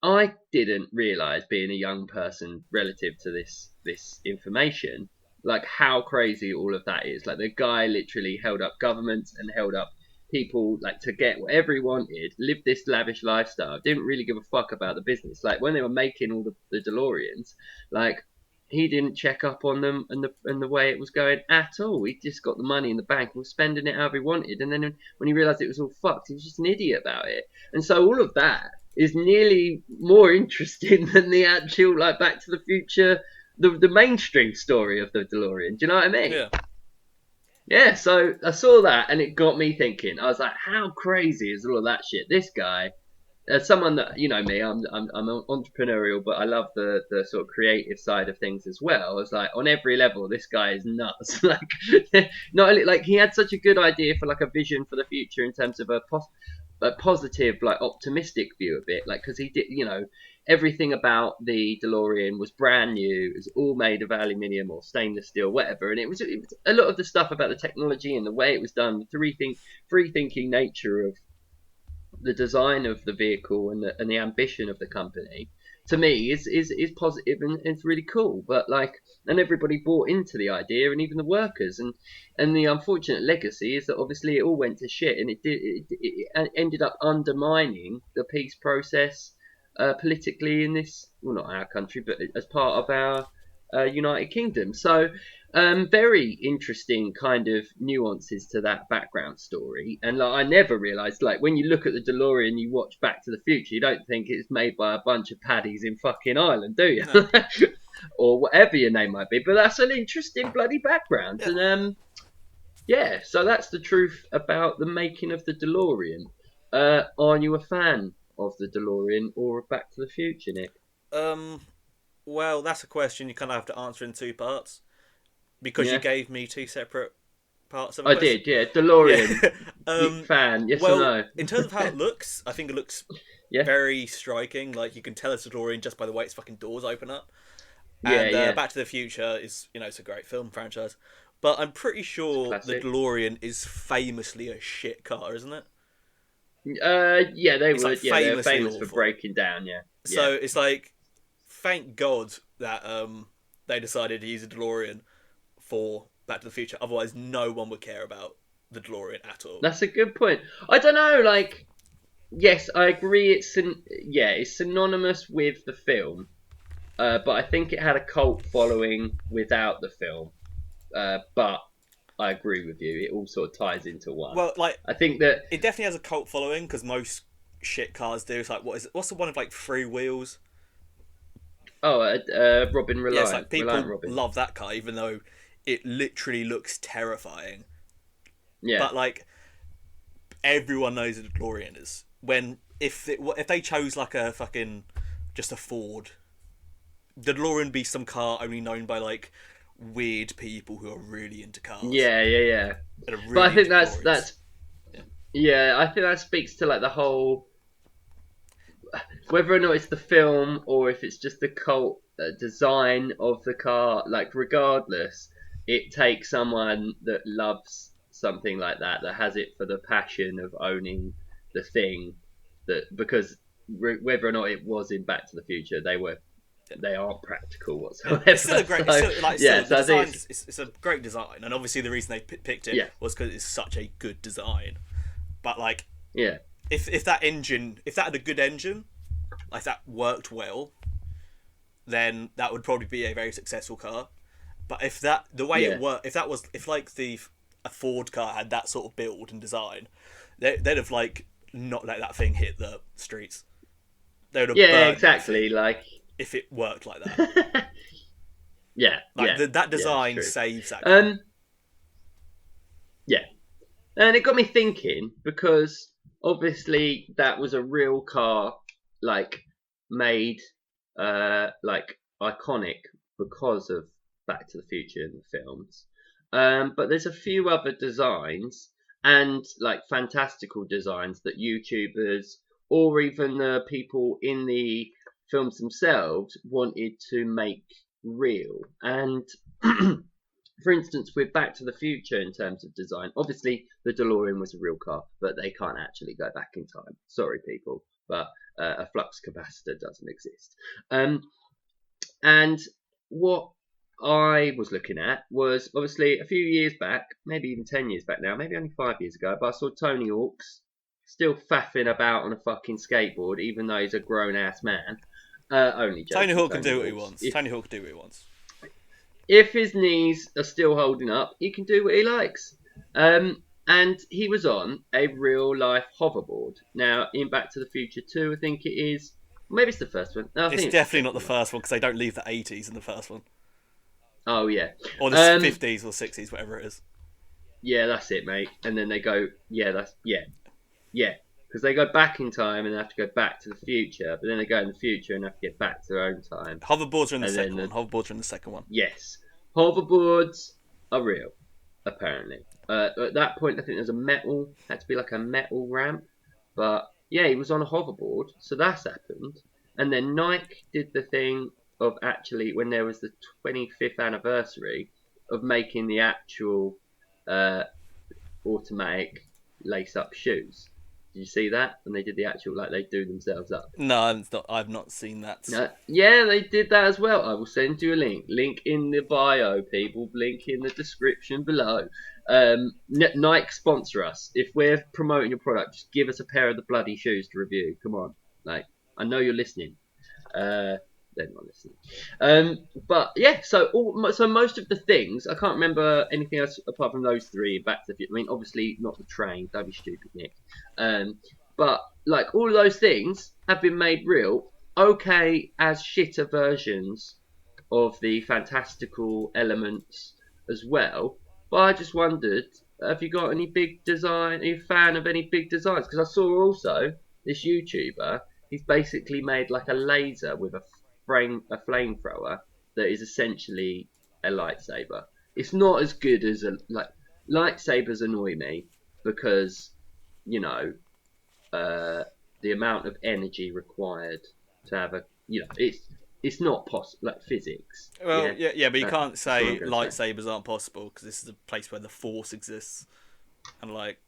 I didn't realise, being a young person relative to this information, like how crazy all of that is. Like the guy literally held up governments and held up people like to get whatever he wanted, lived this lavish lifestyle, didn't really give a fuck about the business. Like when they were making all the DeLoreans, like he didn't check up on them and the way it was going at all. He just got the money in the bank and was spending it however he wanted. And then when he realised it was all fucked, he was just an idiot about it. And so all of that is nearly more interesting than the actual like Back to the Future, the mainstream story of the DeLorean. Do you know what I mean? Yeah. Yeah, so I saw that and it got me thinking. I was like, how crazy is all of that shit? This guy, as someone that, you know me, I'm entrepreneurial, but I love the sort of creative side of things as well. I was like, on every level, this guy is nuts. Like, not only, like, he had such a good idea for like a vision for the future in terms of a positive, like optimistic view of it. Like, because he did, you know, everything about the DeLorean was brand new. It was all made of aluminium or stainless steel, whatever. And it was a lot of the stuff about the technology and the way it was done, the free-thinking nature of the design of the vehicle and the ambition of the company, to me is positive and it's really cool. But like, and everybody bought into the idea, and even the workers. And the unfortunate legacy is that obviously it all went to shit, and it ended up undermining the peace process politically in this, well, not our country, but as part of our United Kingdom. So Very interesting kind of nuances to that background story, and like I never realised, like when you look at the DeLorean, you watch Back to the Future, you don't think it's made by a bunch of paddies in fucking Ireland, do you? No. Or whatever your name might be. But that's an interesting bloody background, Yeah. and yeah. So that's the truth about the making of the DeLorean. Are you a fan of the DeLorean or of Back to the Future, Nick? Um. Well, that's a question you kind of have to answer in two parts because you Yeah, gave me two separate parts of a I question. did. Yeah, Yeah. DeLorean. um. Fan? Yes or Well, no? in terms of how it looks, I think it looks Yeah, very striking. Like you can tell it's a DeLorean just by the way its fucking doors open up. yeah, And yeah. Back to the Future is, it's a great film franchise. But I'm pretty It's a sure the classic. DeLorean is famously a shit car, isn't it? Yeah, they It's like would. Yeah, they're famously famous for awful. breaking down. Yeah, yeah, So it's like, thank God that they decided to use a DeLorean for Back to the Future. Otherwise, no one would care about the DeLorean at all. that's a good point. I don't know. Like, yes, I agree. Yeah, it's synonymous with the film. But I think it had a cult following without the film. But I agree with you. It all sort of ties into one. Well, like I think that. it definitely has a cult following because most shit cars do. It's like what's the one of like three wheels? Oh, Robin Yeah, it's like Reliant people Robin. love that car even though it literally looks terrifying. Yeah, But like everyone knows what a DeLorean is. When if they chose like a fucking just a Ford, the DeLorean would be some car only known by like weird people who are really into cars yeah, yeah, yeah. and are But I really think into that's DeLoreans. that's yeah. I think that speaks to like the whole whether or not it's the film or if it's just the cult design of the car, like regardless, it takes someone that loves something like that has it for the passion of owning the thing that because whether or not it was in Back to the Future, they aren't practical Yeah, whatsoever. it's still a great. It's So still like yeah, the so I think design. It's a great design, and obviously the reason they picked it yeah, was because it's such a good design. But like, yeah, if that engine, if that had a good engine, like that worked well, then that would probably be a very successful car. But if that the way it yeah, worked, if like the a Ford car had that sort of build and design, they'd have like not let that thing hit the streets. They would have yeah, burned that exactly. thing Like if it worked like that. yeah, Like yeah, that yeah, it's design true. saves that car. Um, yeah. And it got me thinking because obviously that was a real car, like made, like iconic because of Back to the Future in the films. But there's a few other designs and like fantastical designs that YouTubers or even the people in the films themselves wanted to make real. And for instance, with Back to the Future in terms of design, obviously the DeLorean was a real car, but they can't actually go back in time. Sorry, people, but a flux capacitor doesn't exist. Um, and what I was looking at was obviously a few years back, maybe even 10 years back now, maybe only 5 years ago, but I saw Tony Hawk's still faffing about on a fucking skateboard, even though he's a grown ass man. Only Tony joking, Hawk can Tony do what he Hawk's. wants. Tony Hawk can do what he wants. If his knees are still holding up, he can do what he likes. And he was on a real life hoverboard. Now, in Back to the Future 2, I think it is. Maybe it's the first one. No, I It's think it's the definitely not the second one. first one because they don't leave the 80s in the first one. Oh, yeah. Or the Um, 50s or 60s, whatever it is. yeah, that's it, mate. And then they go, yeah. Because they go back in time and they have to go back to the future, but then they go in the future and have to get back to their own time. Hoverboards are in the And second then one. Hoverboards are in the second one. yes, hoverboards are real, apparently. At that point, I think there's had to be like a metal ramp. But yeah, he was on a hoverboard, so that's happened. And then Nike did the thing of actually, when there was the 25th anniversary, of making the actual uh, automatic lace up shoes. Did you see that? When they did the actual, like they do themselves up. No, it's not. I've not seen that. Yeah, they did that as well. I will send you a link. Link in the bio, people. Link in the description below. Nike sponsor us. If we're promoting your product, just give us a pair of the bloody shoes to review. Come on, like I know you're listening. Uh, they're not listening. But yeah, so most of the things I can't remember anything else apart from those three. Back to the Future. I mean, obviously not the train. Don't be stupid, Nick. But like all of those things have been made real. Okay, as shitter versions of the fantastical elements as well. But I just wondered, have you got any big design? Are you a fan of any big designs? Because I saw also this YouTuber. He's basically made like a laser with a flamethrower that is essentially a lightsaber. It's not as good as a like lightsabers annoy me because you know the amount of energy required to have a it's not possible like physics. Well, Yeah, yeah, but you can't that's what I'm say gonna say. lightsabers aren't possible because this is a place where the Force exists, and like,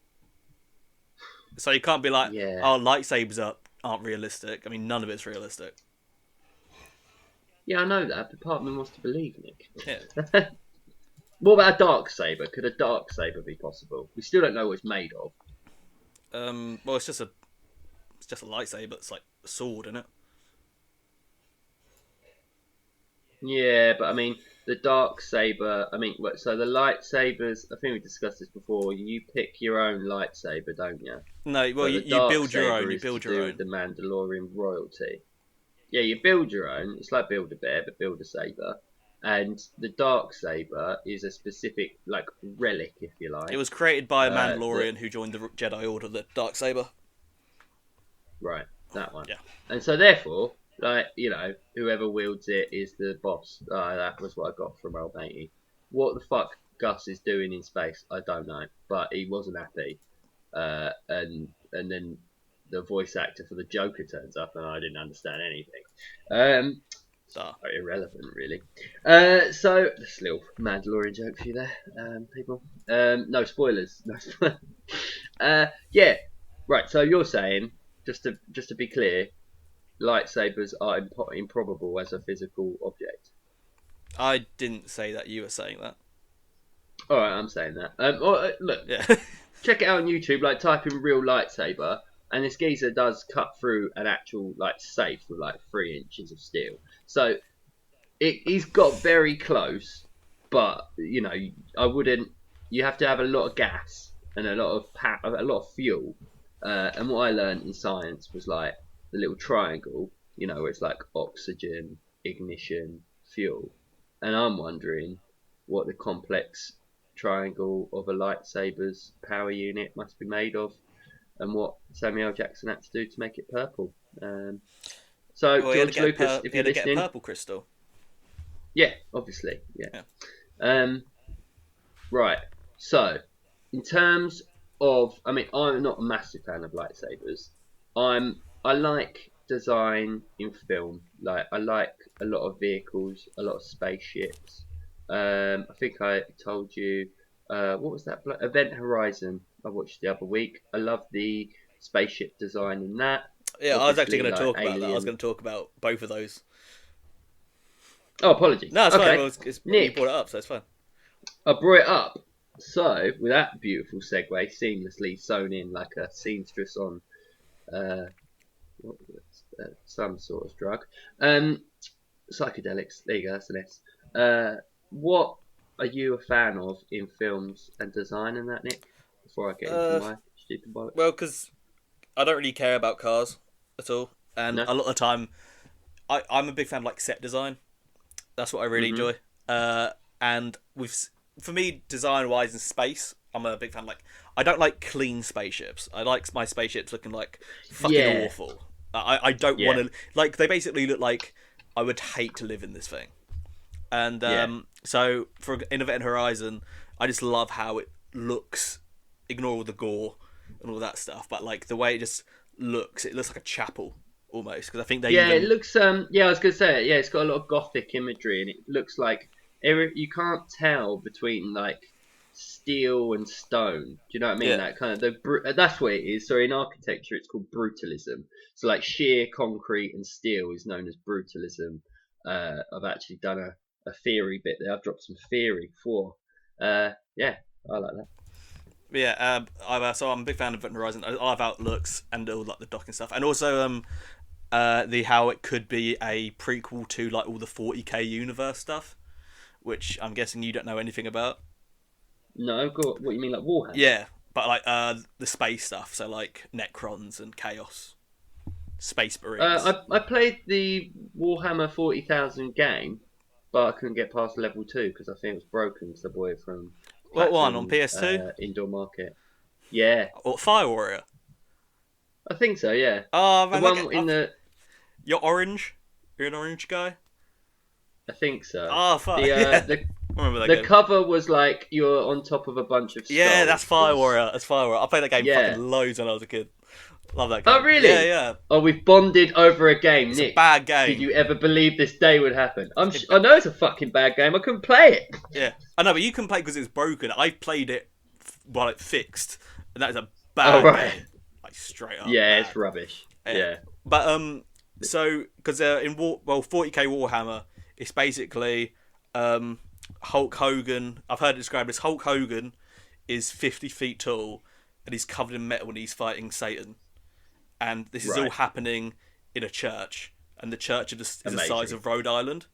so you can't be like, Yeah, oh, lightsabers aren't realistic. I mean, none of it's realistic. yeah, I know that, but part of me wants to believe Nick. Yeah. What about a dark saber? Could a dark saber be possible? We still don't know what it's made of. Well, it's just a lightsaber. It's like a sword, isn't it? Yeah, but I mean, the dark saber. I mean, so the lightsabers. I think we discussed this before. You pick your own lightsaber, don't you? No, well, But you, the you dark build your saber own. You is to build your do with own. the Mandalorian royalty. Yeah, you build your own. It's like build a bear, but build a saber. And the dark saber is a specific like relic, if you It like. was created by a That Mandalorian who joined the Jedi Order, the dark saber. right, that one. Yeah. And so therefore, like whoever wields it is the boss. That was what I got from old matey. What the fuck Gus is doing in space, I don't know, but he wasn't happy. And then the voice actor for the Joker turns up, and I didn't understand anything. Um, Duh. Irrelevant, really. So this little Mandalorian joke for you there, people. No spoilers. No spoilers. Yeah, right. So you're saying, just to be clear, lightsabers are improbable as a physical object. I didn't say that. You were saying that. All right, I'm saying that. Look, Yeah. check it out on YouTube. Like, type in real lightsaber, and this geezer does cut through an actual like safe with like 3 inches of steel. So he's got very close, but I wouldn't. You have to have a lot of gas and a lot of fuel. And what I learned in science was like the little triangle, where it's like oxygen, ignition, fuel. And I'm wondering what the complex triangle of a lightsaber's power unit must be made of, and what Samuel L. Jackson had to do to make it purple. So Well, he had to George get Lucas, if he you're had to get a listening, purple crystal. yeah, obviously, yeah. Yeah. Um, right. So, in terms of, I mean, I'm not a massive fan of lightsabers. I like design in film. Like, I like a lot of vehicles, a lot of spaceships. I think I told you, what was that? Event Horizon. I watched the other week. I love the spaceship design in that. Yeah, I was actually Obviously, going to like talk about that. I was Alien. going to talk about both of those. Oh, apologies. No, it's fine. Okay, Well, you brought Nick. it up, so it's fine. I brought it up. So, with that beautiful segue seamlessly sewn in like a seamstress on uh, some sort of drug, psychedelics. There you go. That's an S. What are you a fan of in films and design and that, Nick? Before I get into Uh, my stupid bollocks. well, because I don't really care about cars at all, and No. a lot of the time, I'm a big fan of like set design. That's what I really Mhm. enjoy. And for me, design wise in space, I'm a big fan. Like, I don't like clean spaceships. I like my spaceships looking like fucking Yeah. awful. I don't want Yeah. to like. They basically look like I would hate to live in this thing. And Yeah. so for Event Horizon, I just love how it looks. Ignore all the gore and all that stuff, but like the way it looks like a chapel almost. Because I think they Yeah, it even looks. Yeah, I was gonna say it. Yeah, it's got a lot of gothic imagery, and it looks like you can't tell between like steel and stone. Do you know what I mean? yeah. That kind of that's what it is. So in architecture, it's called brutalism. So like sheer concrete and steel is known as brutalism. I've actually done a theory bit there. I've dropped some theory for. Yeah, I like that. Yeah, so I'm a big fan of Event Horizon. I love how it looks and all like the docking stuff, and also the how it could be a prequel to like all the 40k universe stuff, which I'm guessing you don't know anything about. No, got what you mean, like Warhammer? Yeah, but like the space stuff, so like Necrons and Chaos, Space Marines. I played the Warhammer 40,000 game, but I couldn't get past level 2 because I think it was broken because the boy from What one on Platinum, PS2? Indoor Market. Yeah, Or Fire Warrior? I think so. Yeah, Oh the man, one in the. you're orange. You're an orange guy. I think so. Oh fuck. The Yeah. the I remember that the game. cover was like you're on top of a bunch of. Yeah, skulls. that's Fire Warrior. That's Fire Warrior. I played that game Yeah. fucking loads when I was a kid. Love that game. Oh really? Yeah, yeah. Oh, we've bonded over a game, It's Nick. a bad game. Did you ever believe this day would happen? I know it's a fucking bad game. I couldn't play it. Yeah, I know, but you can play because it's broken. I played it while it fixed, and that is a bad game. Like straight up. Yeah, bad. it's rubbish. Yeah. Yeah. But so because in 40k Warhammer, it's basically Hulk Hogan. I've heard it described as Hulk Hogan is 50 feet tall and he's covered in metal and he's fighting Satan, and this is all Right. happening in a church, and the church is the Amazing. size of Rhode Island,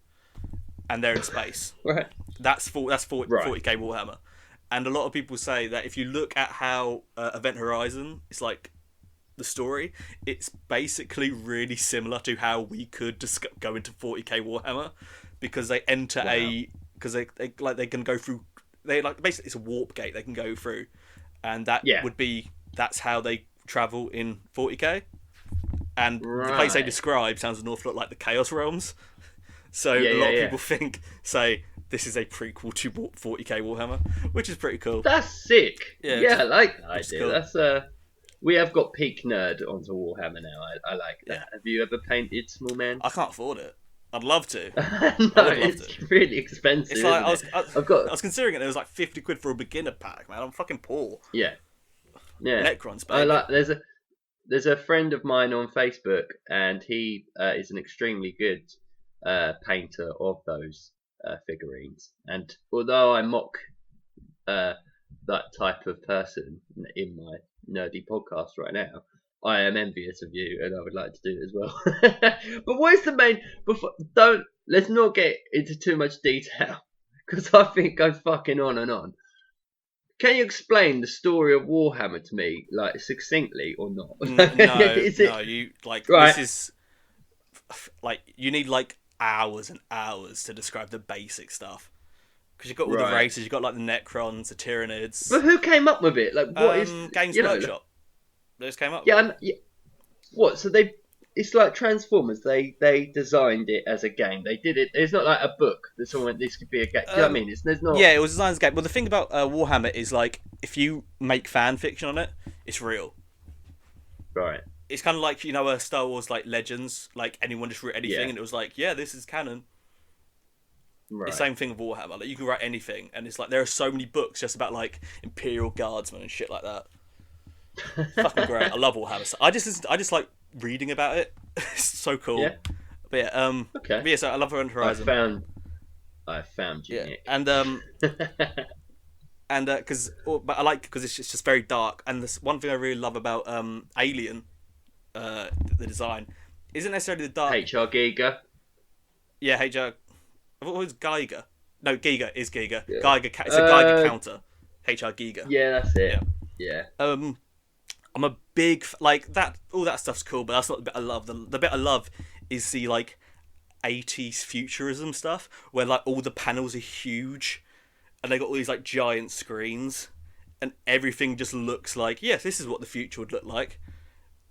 and they're in space. Right. That's Right. 40k Warhammer, and a lot of people say that if you look at how Event Horizon is like the story, it's basically really similar to how we could go into 40k Warhammer, because they enter because they can go through, they like basically it's a warp gate they can go through, and that's how they travel in 40k, and the place they Right. describe sounds an awful lot like the Chaos Realms. So Yeah, a lot yeah, of people say this is a prequel to 40k Warhammer, which is pretty cool. That's sick. Yeah, Yeah, I like that it's idea. cool. That's we have got peak nerd onto Warhammer now. I like that. Yeah. Have you ever painted Small Man? I can't afford it. I'd love to. No, would love it's to. really expensive. It's like isn't it? I've got I was considering it. It was like 50 quid for a beginner pack, man. I'm fucking poor. yeah. Necrons, baby. I like. There's a friend of mine on Facebook, and he is an extremely good painter of those figurines. And although I mock that type of person in my nerdy podcast right now, I am envious of you, and I would like to do it as well. But what is the main? Let's not get into too much detail because I think it goes fucking on and on. Can you explain the story of Warhammer to me, like succinctly or not? No, Is it- no, you like Right. this is like you need like hours and hours to describe the basic stuff, because you've got all the Right. races. You've got like the Necrons, the Tyranids. But who came up with it? Like, what is Games you know, Workshop? They just came up. Yeah, what? So it's like Transformers. They designed it as a game. They did it. It's not like a book that someone went, this could be a game. Do you know what I mean? There's not. Yeah, it was designed as a game. Well, the thing about Warhammer is like if you make fan fiction on it, it's real. Right. It's kind of like, you know, Star Wars like Legends, like anyone just wrote anything Yeah. and it was like, yeah, this is canon. Right. It's the same thing with Warhammer. Like you can write anything, and it's like there are so many books just about like Imperial Guardsmen and shit like that. Fucking great. I love Warhammer. I just like reading about it. It's so cool. Yeah. But yeah, Okay. but yeah, so I love Event Horizon. I found you, Yeah, Nick. and but I like because it's just very dark. And this one thing I really love about Alien, the design, isn't necessarily the dark. HR Giga. Yeah, HR. I thought it was Geiger. No, Giga is Giga. Yeah. Geiger. It's a Geiger counter. HR Giga. Yeah, that's it. Yeah. I'm a big like that. All that stuff's cool, but that's not the bit I love. The bit I love is the like 80s futurism stuff, where like all the panels are huge, and they got all these like giant screens, and everything just looks like, yes, this is what the future would look like,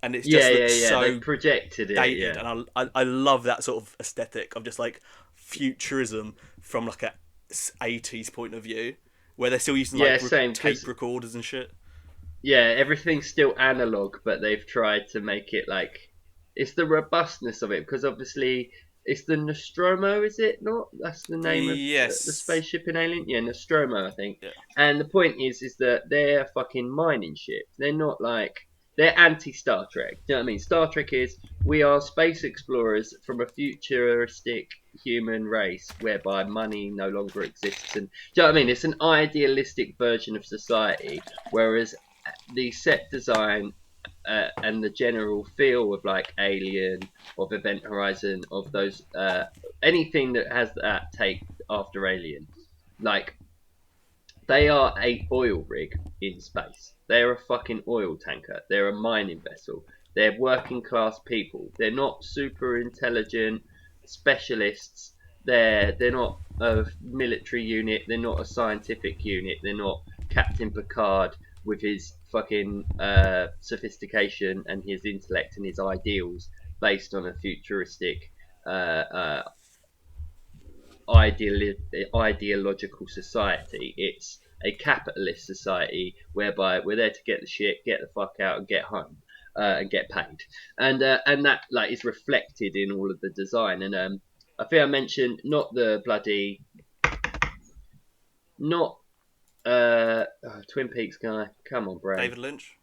and it just looks They so projected it. dated, Yeah. and I love that sort of aesthetic of just like futurism from like a 80s point of view, where they're still using like Yeah, same, tape 'cause- recorders and shit. Yeah, everything's still analog, but they've tried to make it like it's the robustness of it because obviously it's the Nostromo, is it not? That's the name of Yes. the spaceship in Alien. Yeah, Nostromo, I think. Yeah. And the point is that they're fucking mining ships. They're not like they're anti-Star Trek. Do you know what I mean? Star Trek is we are space explorers from a futuristic human race whereby money no longer exists, and do you know what I mean? It's an idealistic version of society, whereas the set design and the general feel of like Alien, of Event Horizon, of those anything that has that take after Alien, like they are a oil rig in space. They're a fucking oil tanker. They're a mining vessel. They're working class people. They're not super intelligent specialists. They're not a military unit. They're not a scientific unit. They're not Captain Picard with his fucking sophistication and his intellect and his ideals based on a futuristic ideological society. It's a capitalist society whereby we're there to get the shit, get the fuck out, and get home, and get paid. And that like is reflected in all of the design. And I think I mentioned not the bloody, not Twin Peaks guy. Come on, Brad. David Lynch.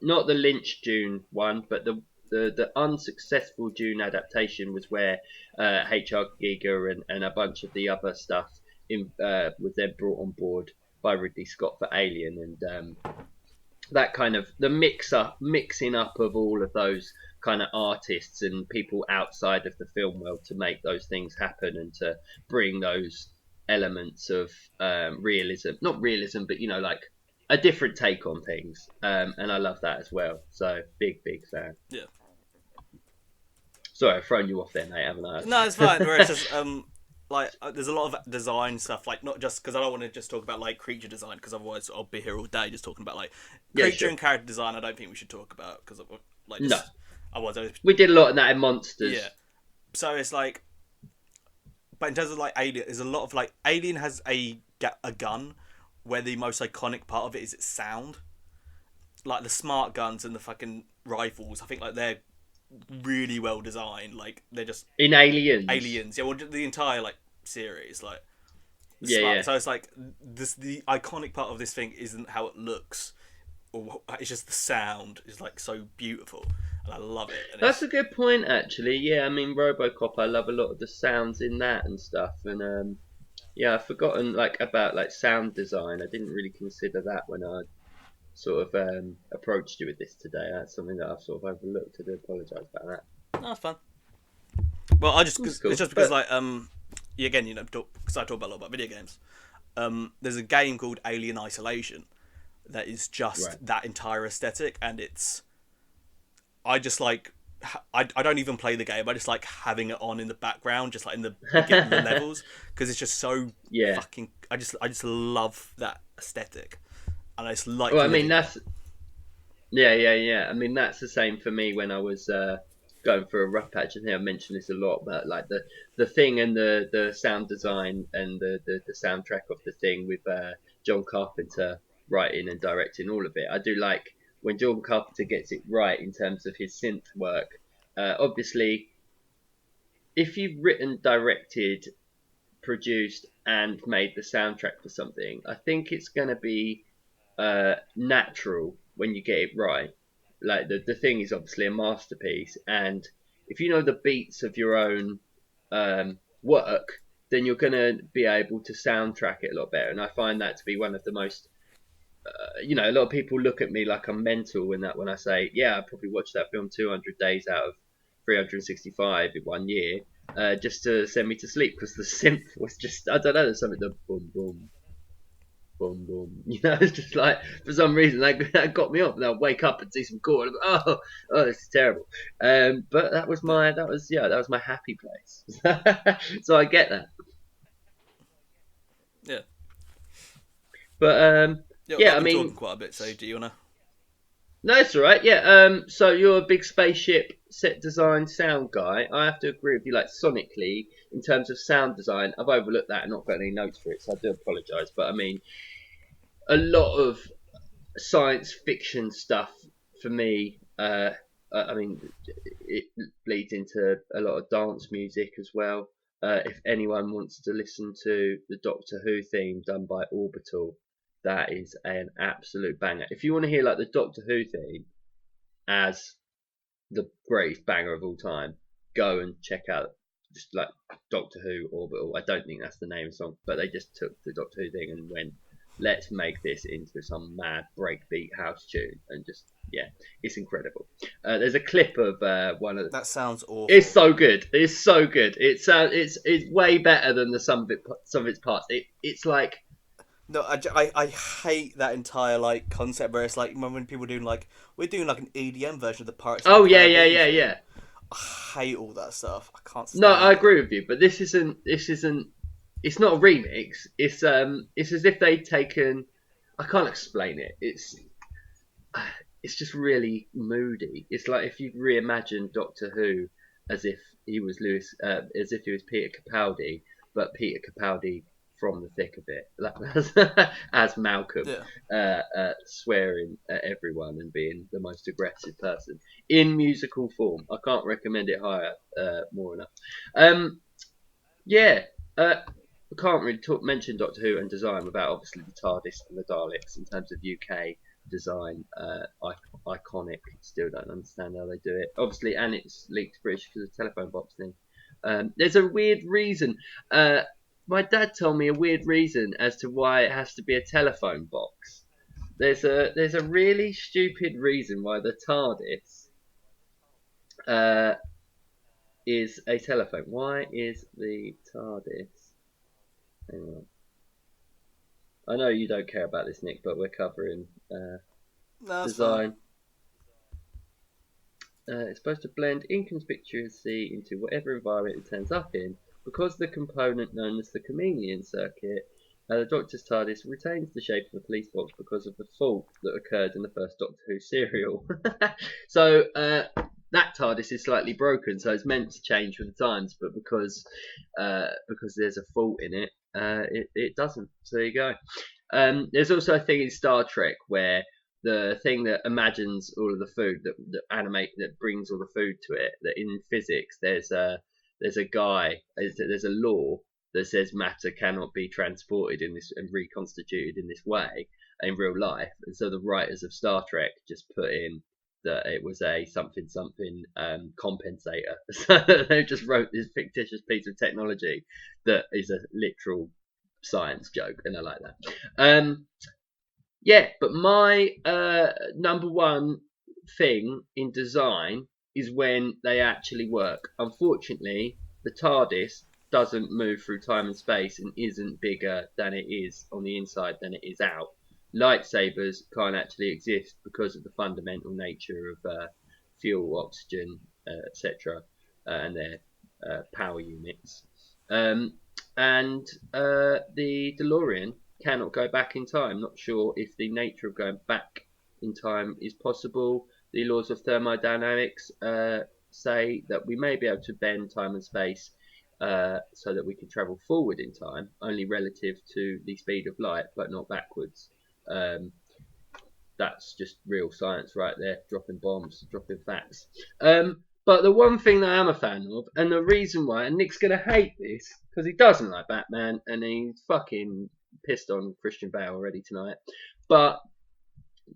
Not the Lynch Dune one, but the unsuccessful Dune adaptation was where H.R. Giger and a bunch of the other stuff was then brought on board by Ridley Scott for Alien, and that kind of the mixing up of all of those kind of artists and people outside of the film world to make those things happen and to bring those elements of realism, not realism, but you know, like a different take on things, and I love that as well. So big fan. Yeah. Sorry, I've thrown you off there, mate, haven't I? No, it's fine. Where it's just like there's a lot of design stuff, like not just because I don't want to just talk about like creature design, because otherwise I'll be here all day just talking about like creature and character design. I don't think we should talk about because like just, no. Otherwise, we did a lot of that in Monsters. Yeah. So it's like, but in terms of like Alien, there's a lot of like Alien has a gun where the most iconic part of it is its sound. Like the smart guns and the fucking rifles, I think like they're really well designed. Like they're just in Aliens. Yeah, well, the entire like series, like yeah. So it's like this. The iconic part of this thing isn't how it looks, or it's just the sound is like so beautiful, and I love it. And that's a good point, actually. Yeah, I mean RoboCop. I love a lot of the sounds in that and stuff, and yeah, I've forgotten like about like sound design. I didn't really consider that when I sort of approached you with this today. That's something that I've sort of overlooked. I do apologise about that. No, that's fun. Well, I just cool. It's just because like again, you know, because I talk about a lot about video games. There's a game called Alien Isolation that is just that entire aesthetic, and it's I just like I don't even play the game. I just like having it on in the background, just like in the levels, because it's just so fucking. I just love that aesthetic, and I just like. Well, I mean that's yeah. I mean that's the same for me when I was going for a rough patch. I think I mentioned this a lot, but like the thing and the sound design and the soundtrack of the thing with John Carpenter writing and directing all of it. I do like when John Carpenter gets it right in terms of his synth work. Obviously, if you've written, directed, produced, and made the soundtrack for something, I think it's going to be natural when you get it right. Like the thing is obviously a masterpiece, and if you know the beats of your own work, then you're going to be able to soundtrack it a lot better. And I find that to be one of the most you know, a lot of people look at me like I'm mental when I say, yeah, I probably watched that film 200 days out of 365 in 1 year, just to send me to sleep, because the synth was just, I don't know, there's something, the boom, boom, boom, boom, you know, it's just like, for some reason, that got me up, and I'll wake up and see some chord, and I'm like, oh, this is terrible. But that was my happy place. So I get that. Yeah. But, yeah, I mean, talking quite a bit. So do you wanna? No, it's all right. Yeah. So you're a big spaceship set design sound guy. I have to agree with you. Like sonically, in terms of sound design, I've overlooked that and not got any notes for it, so I do apologise. But I mean, a lot of science fiction stuff for me. I mean, it bleeds into a lot of dance music as well. If anyone wants to listen to the Doctor Who theme done by Orbital, that is an absolute banger. If you want to hear like the Doctor Who theme as the greatest banger of all time, go and check out just like Doctor Who Orbital. I don't think that's the name of the song, but they just took the Doctor Who thing and went, let's make this into some mad breakbeat house tune and just it's incredible. There's a clip of one of. That sounds awful. It's so good. It's so good. It's way better than the some of its parts. It's like. No, I hate that entire like concept where it's like when people doing like we're doing like an EDM version of the Pirates. Oh of the yeah, Caribbean thing. yeah. I hate all that stuff. I can't stand No, I it. agree with you, but this isn't. It's not a remix. It's as if they'd taken. I can't explain it. It's just really moody. It's like if you reimagined Doctor Who as if he was as if he was Peter Capaldi, but Peter Capaldi from the thick of it, like, as Malcolm, Yeah. swearing at everyone and being the most aggressive person in musical form. I can't recommend it higher, more enough. Yeah, I can't really mention Doctor Who and design without obviously the TARDIS and the Daleks in terms of UK design. Iconic. Still don't understand how they do it. Obviously, and it's linked to British because of the telephone box thing. There's a weird reason. My dad told me a weird reason as to why it has to be a telephone box. There's a really stupid reason why the TARDIS is a telephone. Why is the TARDIS? Hang on. I know you don't care about this, Nick, but we're covering No, that's design. It's supposed to blend inconspicuously into whatever environment it turns up in. Because the component known as the chameleon circuit, the Doctor's TARDIS retains the shape of a police box because of the fault that occurred in the first Doctor Who serial. So that TARDIS is slightly broken, so it's meant to change with the times, but because there's a fault in it, it doesn't. So there you go. There's also a thing in Star Trek where the thing that imagines all of the food that brings all the food to it, that in physics there's a law that says matter cannot be transported in this and reconstituted in this way in real life, and so the writers of Star Trek just put in that it was a something compensator. So they just wrote this fictitious piece of technology that is a literal science joke, and I like that. Yeah, but my number one thing in design is when they actually work. Unfortunately, the TARDIS doesn't move through time and space and isn't bigger than it is on the inside than it is out. Lightsabers can't actually exist because of the fundamental nature of fuel, oxygen, etc., and their power units. And the DeLorean cannot go back in time. Not sure if the nature of going back in time is possible. The laws of thermodynamics say that we may be able to bend time and space so that we can travel forward in time, only relative to the speed of light, but not backwards. That's just real science right there, dropping bombs, dropping facts. But the one thing that I am a fan of, and the reason why, and Nick's going to hate this, because he doesn't like Batman, and he's fucking pissed on Christian Bale already tonight, but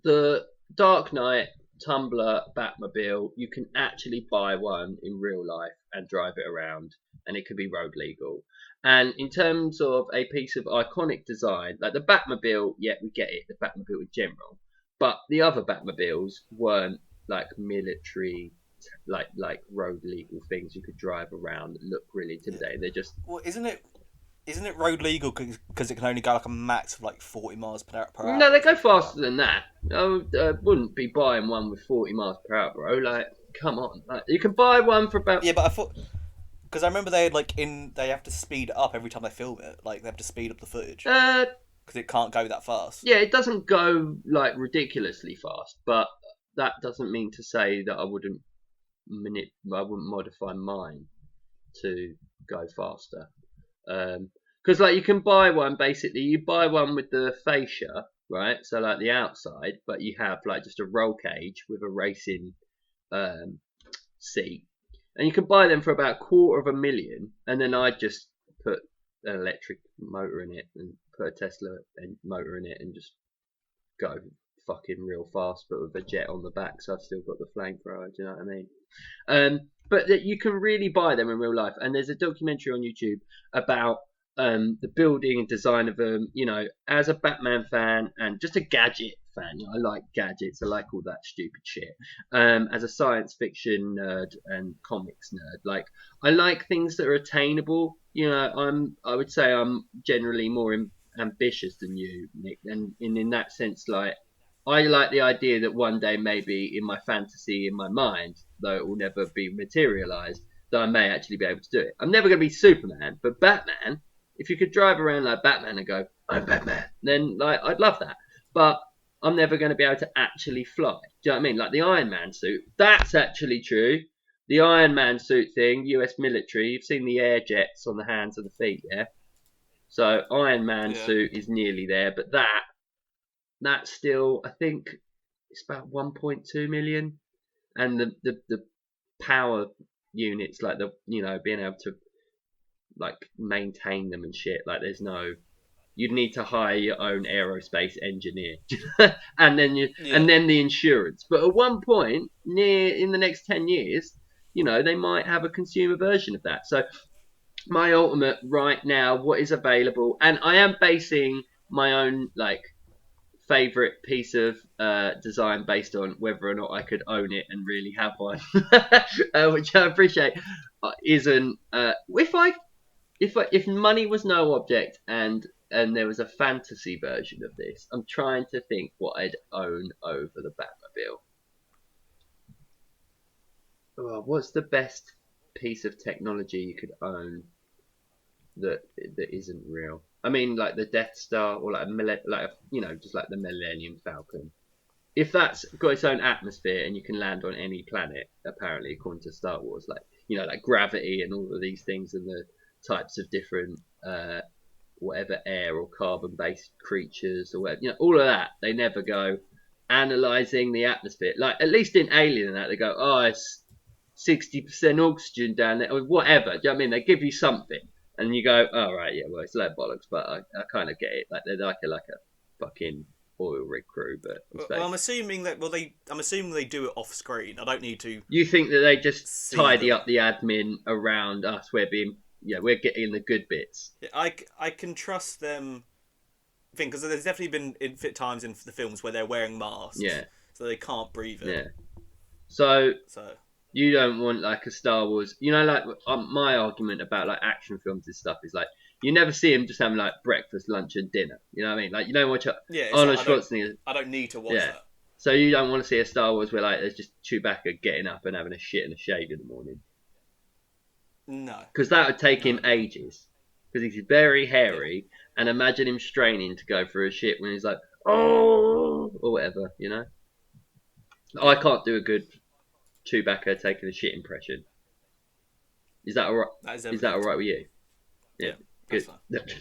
the Dark Knight Tumbler Batmobile, you can actually buy one in real life and drive it around, and it could be road legal. And in terms of a piece of iconic design, like the Batmobile, yeah, we get it, the Batmobile in general, but the other Batmobiles weren't like military, like road legal things you could drive around that look really intimidating. They're just Isn't it road legal because it can only go like a max of like 40 miles per hour? no, they go faster than that. I wouldn't be buying one with 40 miles per hour, bro. Like, come on, like, you can buy one for about. Yeah, but I thought because I remember they had they have to speed it up every time they film it. Like they have to speed up the footage because it can't go that fast. Yeah, it doesn't go like ridiculously fast, but that doesn't mean to say that I wouldn't modify mine to go faster. Because like you can buy one, basically you buy one with the fascia, right? So like the outside, but you have like just a roll cage with a racing seat, and you can buy them for about $250,000, and then I just put an electric motor in it and put a Tesla motor in it and just go fucking real fast, but with a jet on the back, so I've still got the flamethrower. Do you know what I mean? But you can really buy them in real life, and there's a documentary on YouTube about the building and design of them. You know, as a Batman fan and just a gadget fan. I like gadgets. I like all that stupid shit. As a science fiction nerd and comics nerd, like I like things that are attainable. I would say I'm generally more ambitious than you, Nick, and in that sense, like I like the idea that one day, maybe in my fantasy, in my mind, though it will never be materialized, that I may actually be able to do it. I'm never going to be Superman, but Batman. If you could drive around like Batman and go, "I'm Batman," then like I'd love that. But I'm never going to be able to actually fly. Do you know what I mean? Like the Iron Man suit. That's actually true. The Iron Man suit thing, US military. You've seen the air jets on the hands and the feet, yeah. So Iron Man Yeah. suit is nearly there, but that's still, I think, it's about 1.2 million, and the power units, like the being able to like maintain them and shit. Like there's no, you'd need to hire your own aerospace engineer, and then Yeah. the insurance. But at one point, near in the next 10 years, they might have a consumer version of that. So my ultimate right now, what is available, and I am basing my own like favorite piece of design based on whether or not I could own it and really have one, which I appreciate. Isn't if money was no object and there was a fantasy version of this, I'm trying to think what I'd own over the Batmobile. Oh, what's the best piece of technology you could own that isn't real? I mean, like the Death Star, or just like the Millennium Falcon. If that's got its own atmosphere and you can land on any planet, apparently according to Star Wars, like like gravity and all of these things and the types of different whatever air or carbon-based creatures or whatever, all of that, they never go analyzing the atmosphere. Like at least in Alien and that, they go, oh, it's 60% oxygen down there, or whatever. Do you know what I mean? They give you something, and you go, oh right, yeah, well it's like bollocks, but I kind of get it. Like they're like a fucking oil rig crew, but in space. Well, I'm assuming they do it off screen. I don't need to You think that they just see tidy them. up the admin around us? We're getting the good bits. I can trust them. Because there's definitely been times in the films where they're wearing masks, Yeah, so they can't breathe it. yeah. So So you don't want like a Star Wars, like my argument about like action films and stuff is like you never see them just having like breakfast, lunch, and dinner. You know what I mean? Like you don't watch yeah, Arnold Schwarzenegger. I don't need to watch Yeah. that. So you don't want to see a Star Wars where like there's just Chewbacca getting up and having a shit and a shave in the morning, No. because that would take him No. ages. Because he's very hairy, and imagine him straining to go for a shit when he's like, oh, or whatever. I can't do a good Chewbacca taking a shit impression. Is that alright? Is that alright with you? Yeah, Good. that's fine.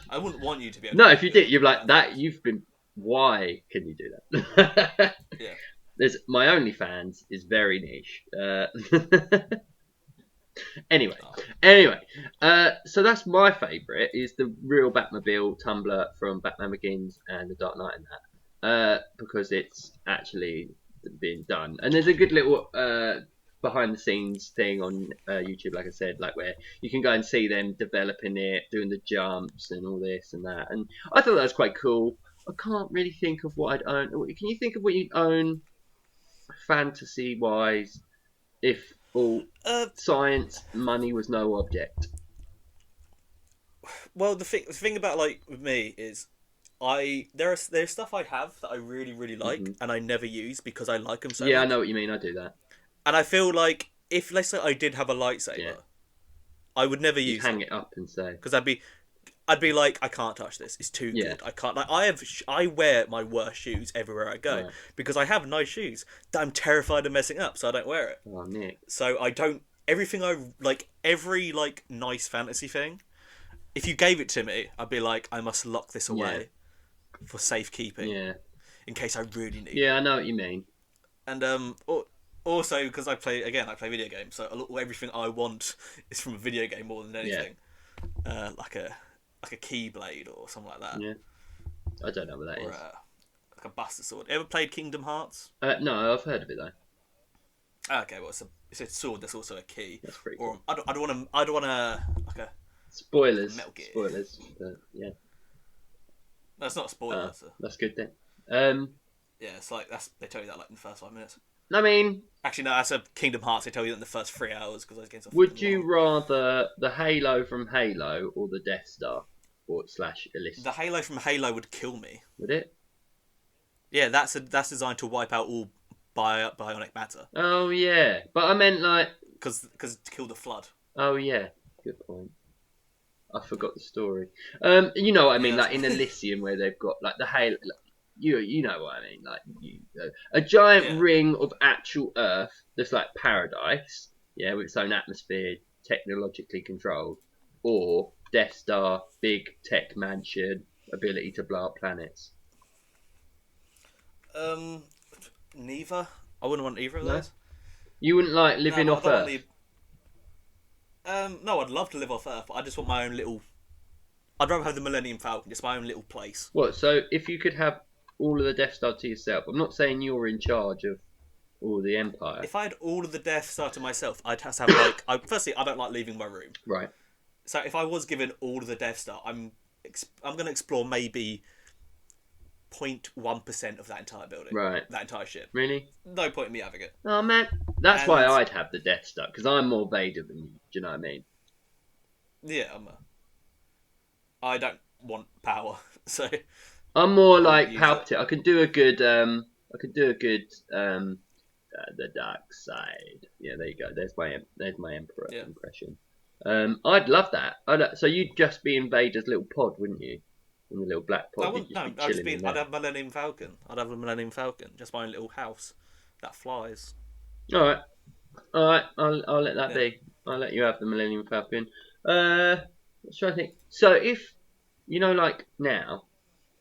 I wouldn't want you to be able No, to if you did, you're like that. You've been. Why can you do that? Yeah. There's my OnlyFans is very niche. Anyway, so that's my favourite is the real Batmobile Tumbler from Batman Begins and The Dark Knight and that, because it's actually been done. And there's a good little behind the scenes thing on YouTube, like I said, like where you can go and see them developing it, doing the jumps and all this and that. And I thought that was quite cool. I can't really think of what I'd own. Can you think of what you'd own fantasy wise if all science money was no object? Well, the thing about like with me is there's stuff I have that I really really like and I never use because I like them so much. I know what you mean. I do that. And I feel like if let's say I did have a lightsaber, I would never use hang it up and say, because I'd be like, I can't touch this. It's too good. I can't. Like I wear my worst shoes everywhere I go because I have nice shoes that I'm terrified of messing up, so I don't wear it. Oh, Nick. So I don't. Everything I like, every like nice fantasy thing. If you gave it to me, I'd be like, I must lock this away for safekeeping. Yeah. In case I really need. Yeah, I know what you mean. And also because I play video games, so everything I want is from a video game more than anything. Like a keyblade or something like that. Yeah. I don't know what that is. Like a Buster Sword. Ever played Kingdom Hearts? No, I've heard of it though. Okay, well it's a sword that's also a key. That's pretty cool. Or I don't want to like a spoilers. Metal Gear. Spoilers, but yeah. That's not a spoiler. That's good then. Yeah, it's like they tell you that like in the first 5 minutes. I mean, Actually, no, that's a Kingdom Hearts. They tell you that in the first 3 hours because those games are would fucking you long. rather the Halo from Halo or the Death Star or slash Elysium? The Halo from Halo would kill me. Would it? Yeah, that's designed to wipe out all bionic matter Oh yeah, but I meant like. because to kill the flood. Oh yeah, good point. I forgot the story. You know what I mean, Yeah, like in Elysium where they've got like the Halo. Like, you know what I mean, like a giant yeah. ring of actual Earth that's like paradise, yeah, with its own atmosphere, technologically controlled, or Death Star, big tech mansion, ability to blow up planets. Um, neither. I wouldn't want either of No, those. you wouldn't like No, living I off don't want Earth. the. No, I'd love to live off Earth, but I just want my own little. I'd rather have the Millennium Falcon, just my own little place. What? So if you could have all of the Death Star to yourself, I'm not saying you're in charge of all the Empire. If I had all of the Death Star to myself, I'd have to have like. Firstly, I don't like leaving my room. Right. So if I was given all of the Death Star, I'm going to explore maybe 0.1% of that entire building, Right. that entire ship. Really? No point in me having it. Oh man, that's why And I'd have the Death Star because I'm more Vader than you. Do you know what I mean? yeah, I don't want power, so I'm more I wouldn't like use it. Palpatine. I can do a good. I could do a good. The dark side. Yeah, there you go. There's my Emperor Yeah. impression. I'd love that. So you'd just be in Vader's little pod, wouldn't you? In the little black I pod, you'd wouldn't. just No, be chilling in I'd there. have Millennium Falcon. I'd have a Millennium Falcon, just my own little house that flies. All right, all right. I'll let that Yeah. be. I'll let you have the Millennium Falcon. Let's try to think. So if like now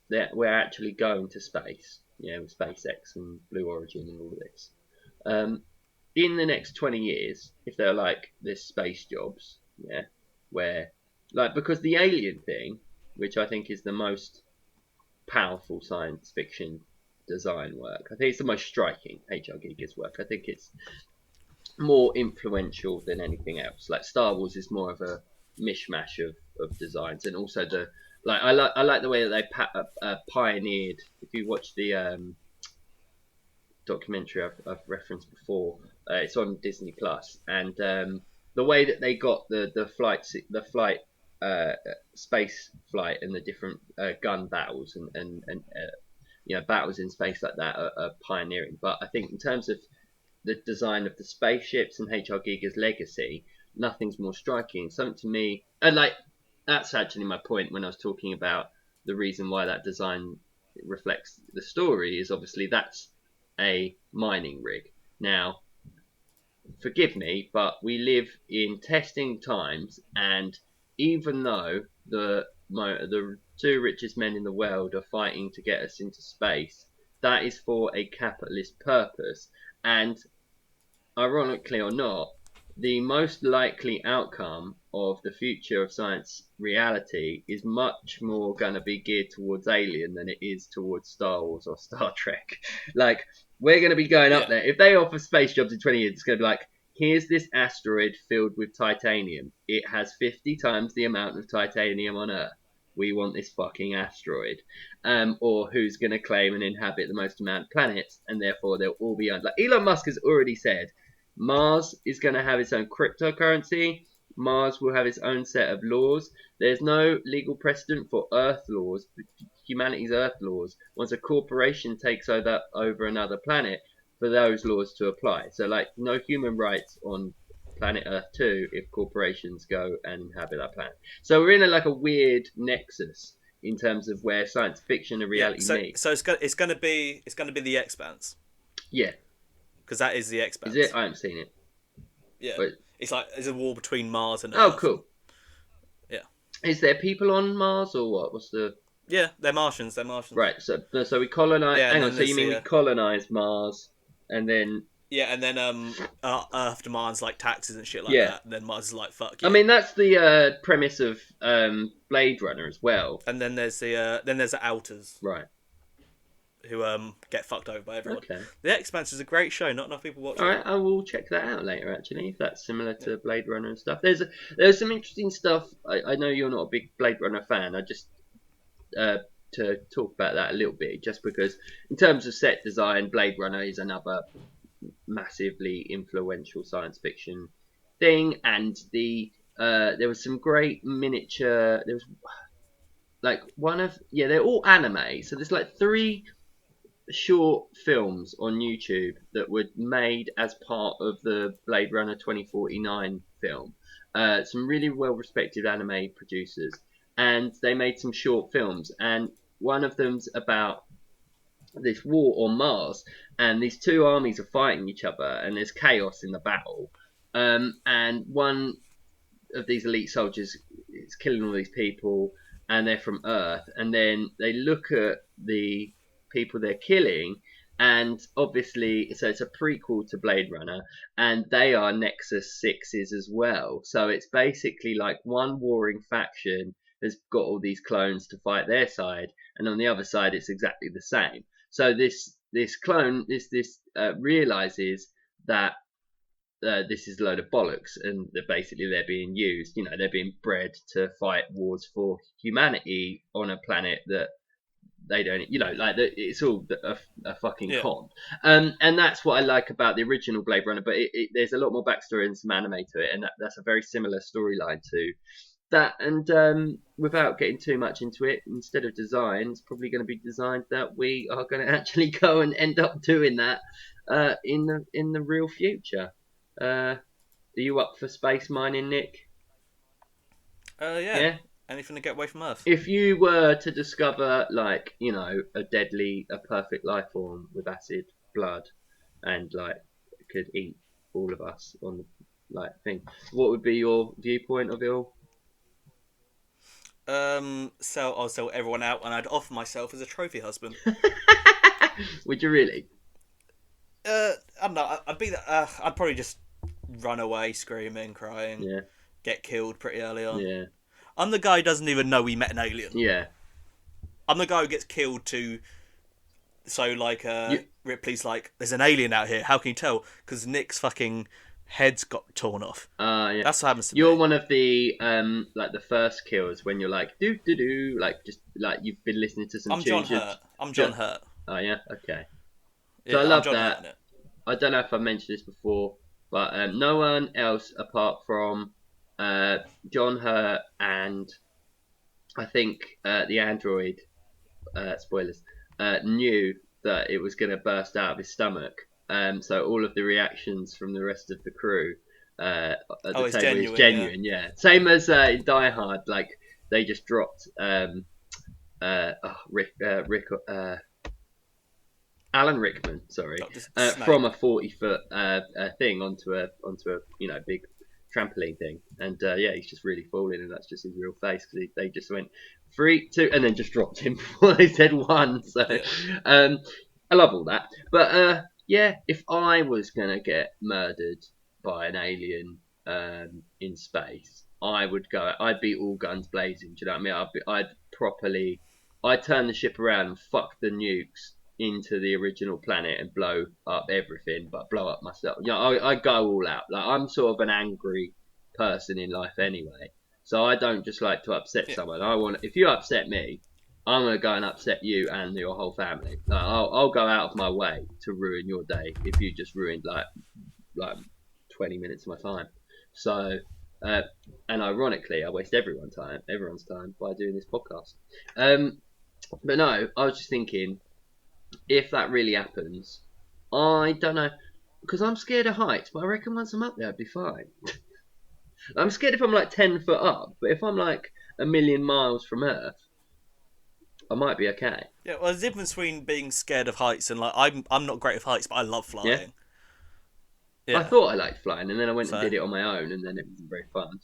that we're actually going to space, with SpaceX and Blue Origin and all of this. In the next 20 years, if they're like this space jobs, yeah, where like because the alien thing, which I think is the most powerful science fiction design work, I think it's the most striking H.R. Giger's work. I think it's more influential than anything else. Like Star Wars is more of a mishmash of designs, and also the like I like the way that they pioneered. If you watch the documentary I've referenced before, it's on Disney Plus, and the way that they got the flight space flight and the different gun battles and battles in space like that are pioneering. But I think in terms of the design of the spaceships and H.R. Giger's legacy, nothing's more striking. Something to me, and like that's actually my point when I was talking about the reason why that design reflects the story is obviously that's a mining rig. Now, forgive me, but we live in testing times, and even though the two richest men in the world are fighting to get us into space, that is for a capitalist purpose. And ironically or not, the most likely outcome of the future of science reality is much more going to be geared towards Alien than it is towards Star Wars or Star Trek. Like, we're going to be going up Yeah. there. If they offer space jobs in 20 years, it's going to be like, here's this asteroid filled with titanium. It has 50 times the amount of titanium on Earth. We want this fucking asteroid. Or who's going to claim and inhabit the most amount of planets, and therefore they'll all be on. Like Elon Musk has already said, Mars is going to have its own cryptocurrency. Mars will have its own set of laws. There's no legal precedent for Earth laws, humanity's Earth laws, once a corporation takes over another planet for those laws to apply. So, like, no human rights on planet Earth 2 if corporations go and inhabit that planet. So we're in a weird nexus in terms of where science fiction and Yeah. reality So meet. it's gonna be the Expanse Yeah, because that is the is Expanse. it? I haven't seen it. Yeah. But It's like there's a war between Mars and Earth. oh, cool. Yeah. Is there people on Mars or what? What's the Yeah, they're Martians. They're Martians. right? So we colonize. Yeah, and Hang on. then So you there's mean we colonize Mars and then? Yeah, and then Earth demands like taxes and shit like Yeah. that. And then Mars is like, fuck you. I mean, that's the premise of Blade Runner as well. and then there's the Outers Right. who get fucked over by everyone. Okay. The Expanse is a great show. Not enough people watch All it. right. I will check that out later. Actually, if that's similar to Blade Runner and stuff. There's some interesting stuff. I know you're not a big Blade Runner fan. I just to talk about that a little bit, just because in terms of set design, Blade Runner is another massively influential science fiction thing, and there was some great miniature. There was like they're all anime, so there's like three short films on YouTube that were made as part of the Blade Runner 2049 film. Some really well respected anime producers, and they made some short films, and one of them's about this war on Mars, and these two armies are fighting each other, and there's chaos in the battle. And one of these elite soldiers is killing all these people, and they're from Earth, and then they look at the people they're killing, and obviously, so it's a prequel to Blade Runner, and they are Nexus Sixes as well. So it's basically like one warring faction has got all these clones to fight their side, and on the other side, it's exactly the same. So this clone realizes that this is a load of bollocks, and they're being used. You know, they're being bred to fight wars for humanity on a planet that they don't. You know, like it's all a fucking con. And that's what I like about the original Blade Runner. But there's a lot more backstory and some anime to it, and that's a very similar storyline to that. And without getting too much into it, instead of design, it's probably going to be designed that we are going to actually go and end up doing that in the real future. Are you up for space mining, Nick? Yeah. Anything to get away from Earth. If you were to discover, like, you know, a perfect life form with acid blood, and like could eat all of us on the like thing, what would be your viewpoint of it all? So I'll sell everyone out, and I'd offer myself as a trophy husband. Would you really? I don't know. I'd probably just run away, screaming, crying. Yeah. Get killed pretty early on. Yeah. I'm the guy who doesn't even know we met an alien. Yeah. I'm the guy who gets killed to. So like, Ripley's like, "There's an alien out here. How can you tell?" Because Nick's fucking head's got torn off. Yeah. That's what happens to You're me. one of the like the first kills when you're like do do do, like just like you've been listening to some I'm John tunes. Hurt. I'm John Hurt. Oh yeah, okay. Yeah, So I love I'm John that. Hurt in it. I don't know if I mentioned this before, but no one else apart from John Hurt and I think the android, spoilers, knew that it was going to burst out of his stomach. So all of the reactions from the rest of the crew at the table is genuine. Yeah. Same as in Die Hard, like they just dropped Rick. Alan Rickman, sorry, from a 40-foot thing onto a big trampoline thing, and he's just really falling, and that's just his real face because they just went 3, 2, and then just dropped him before they said 1. So I love all that, but if I was gonna get murdered by an alien in space, I'd be all guns blazing. Do you know what I mean? I'd turn the ship around and fuck the nukes into the original planet and blow up everything, but blow up myself. You know, I go all out. Like I'm sort of an angry person in life anyway, so I don't just like to upset someone. If you upset me, I'm gonna go and upset you and your whole family. Like, I'll go out of my way to ruin your day if you just ruined like 20 minutes of my time. So, and ironically, I waste everyone's time by doing this podcast. But no, I was just thinking, if that really happens, I don't know, because I'm scared of heights, but I reckon once I'm up there, I'd be fine. I'm scared if I'm like 10 foot up, but if I'm like a million miles from Earth, I might be okay. Yeah, well, there's a difference between being scared of heights and like I'm not great with heights, but I love flying. Yeah. I thought I liked flying, and then I went and did it on my own, and then it wasn't very fun.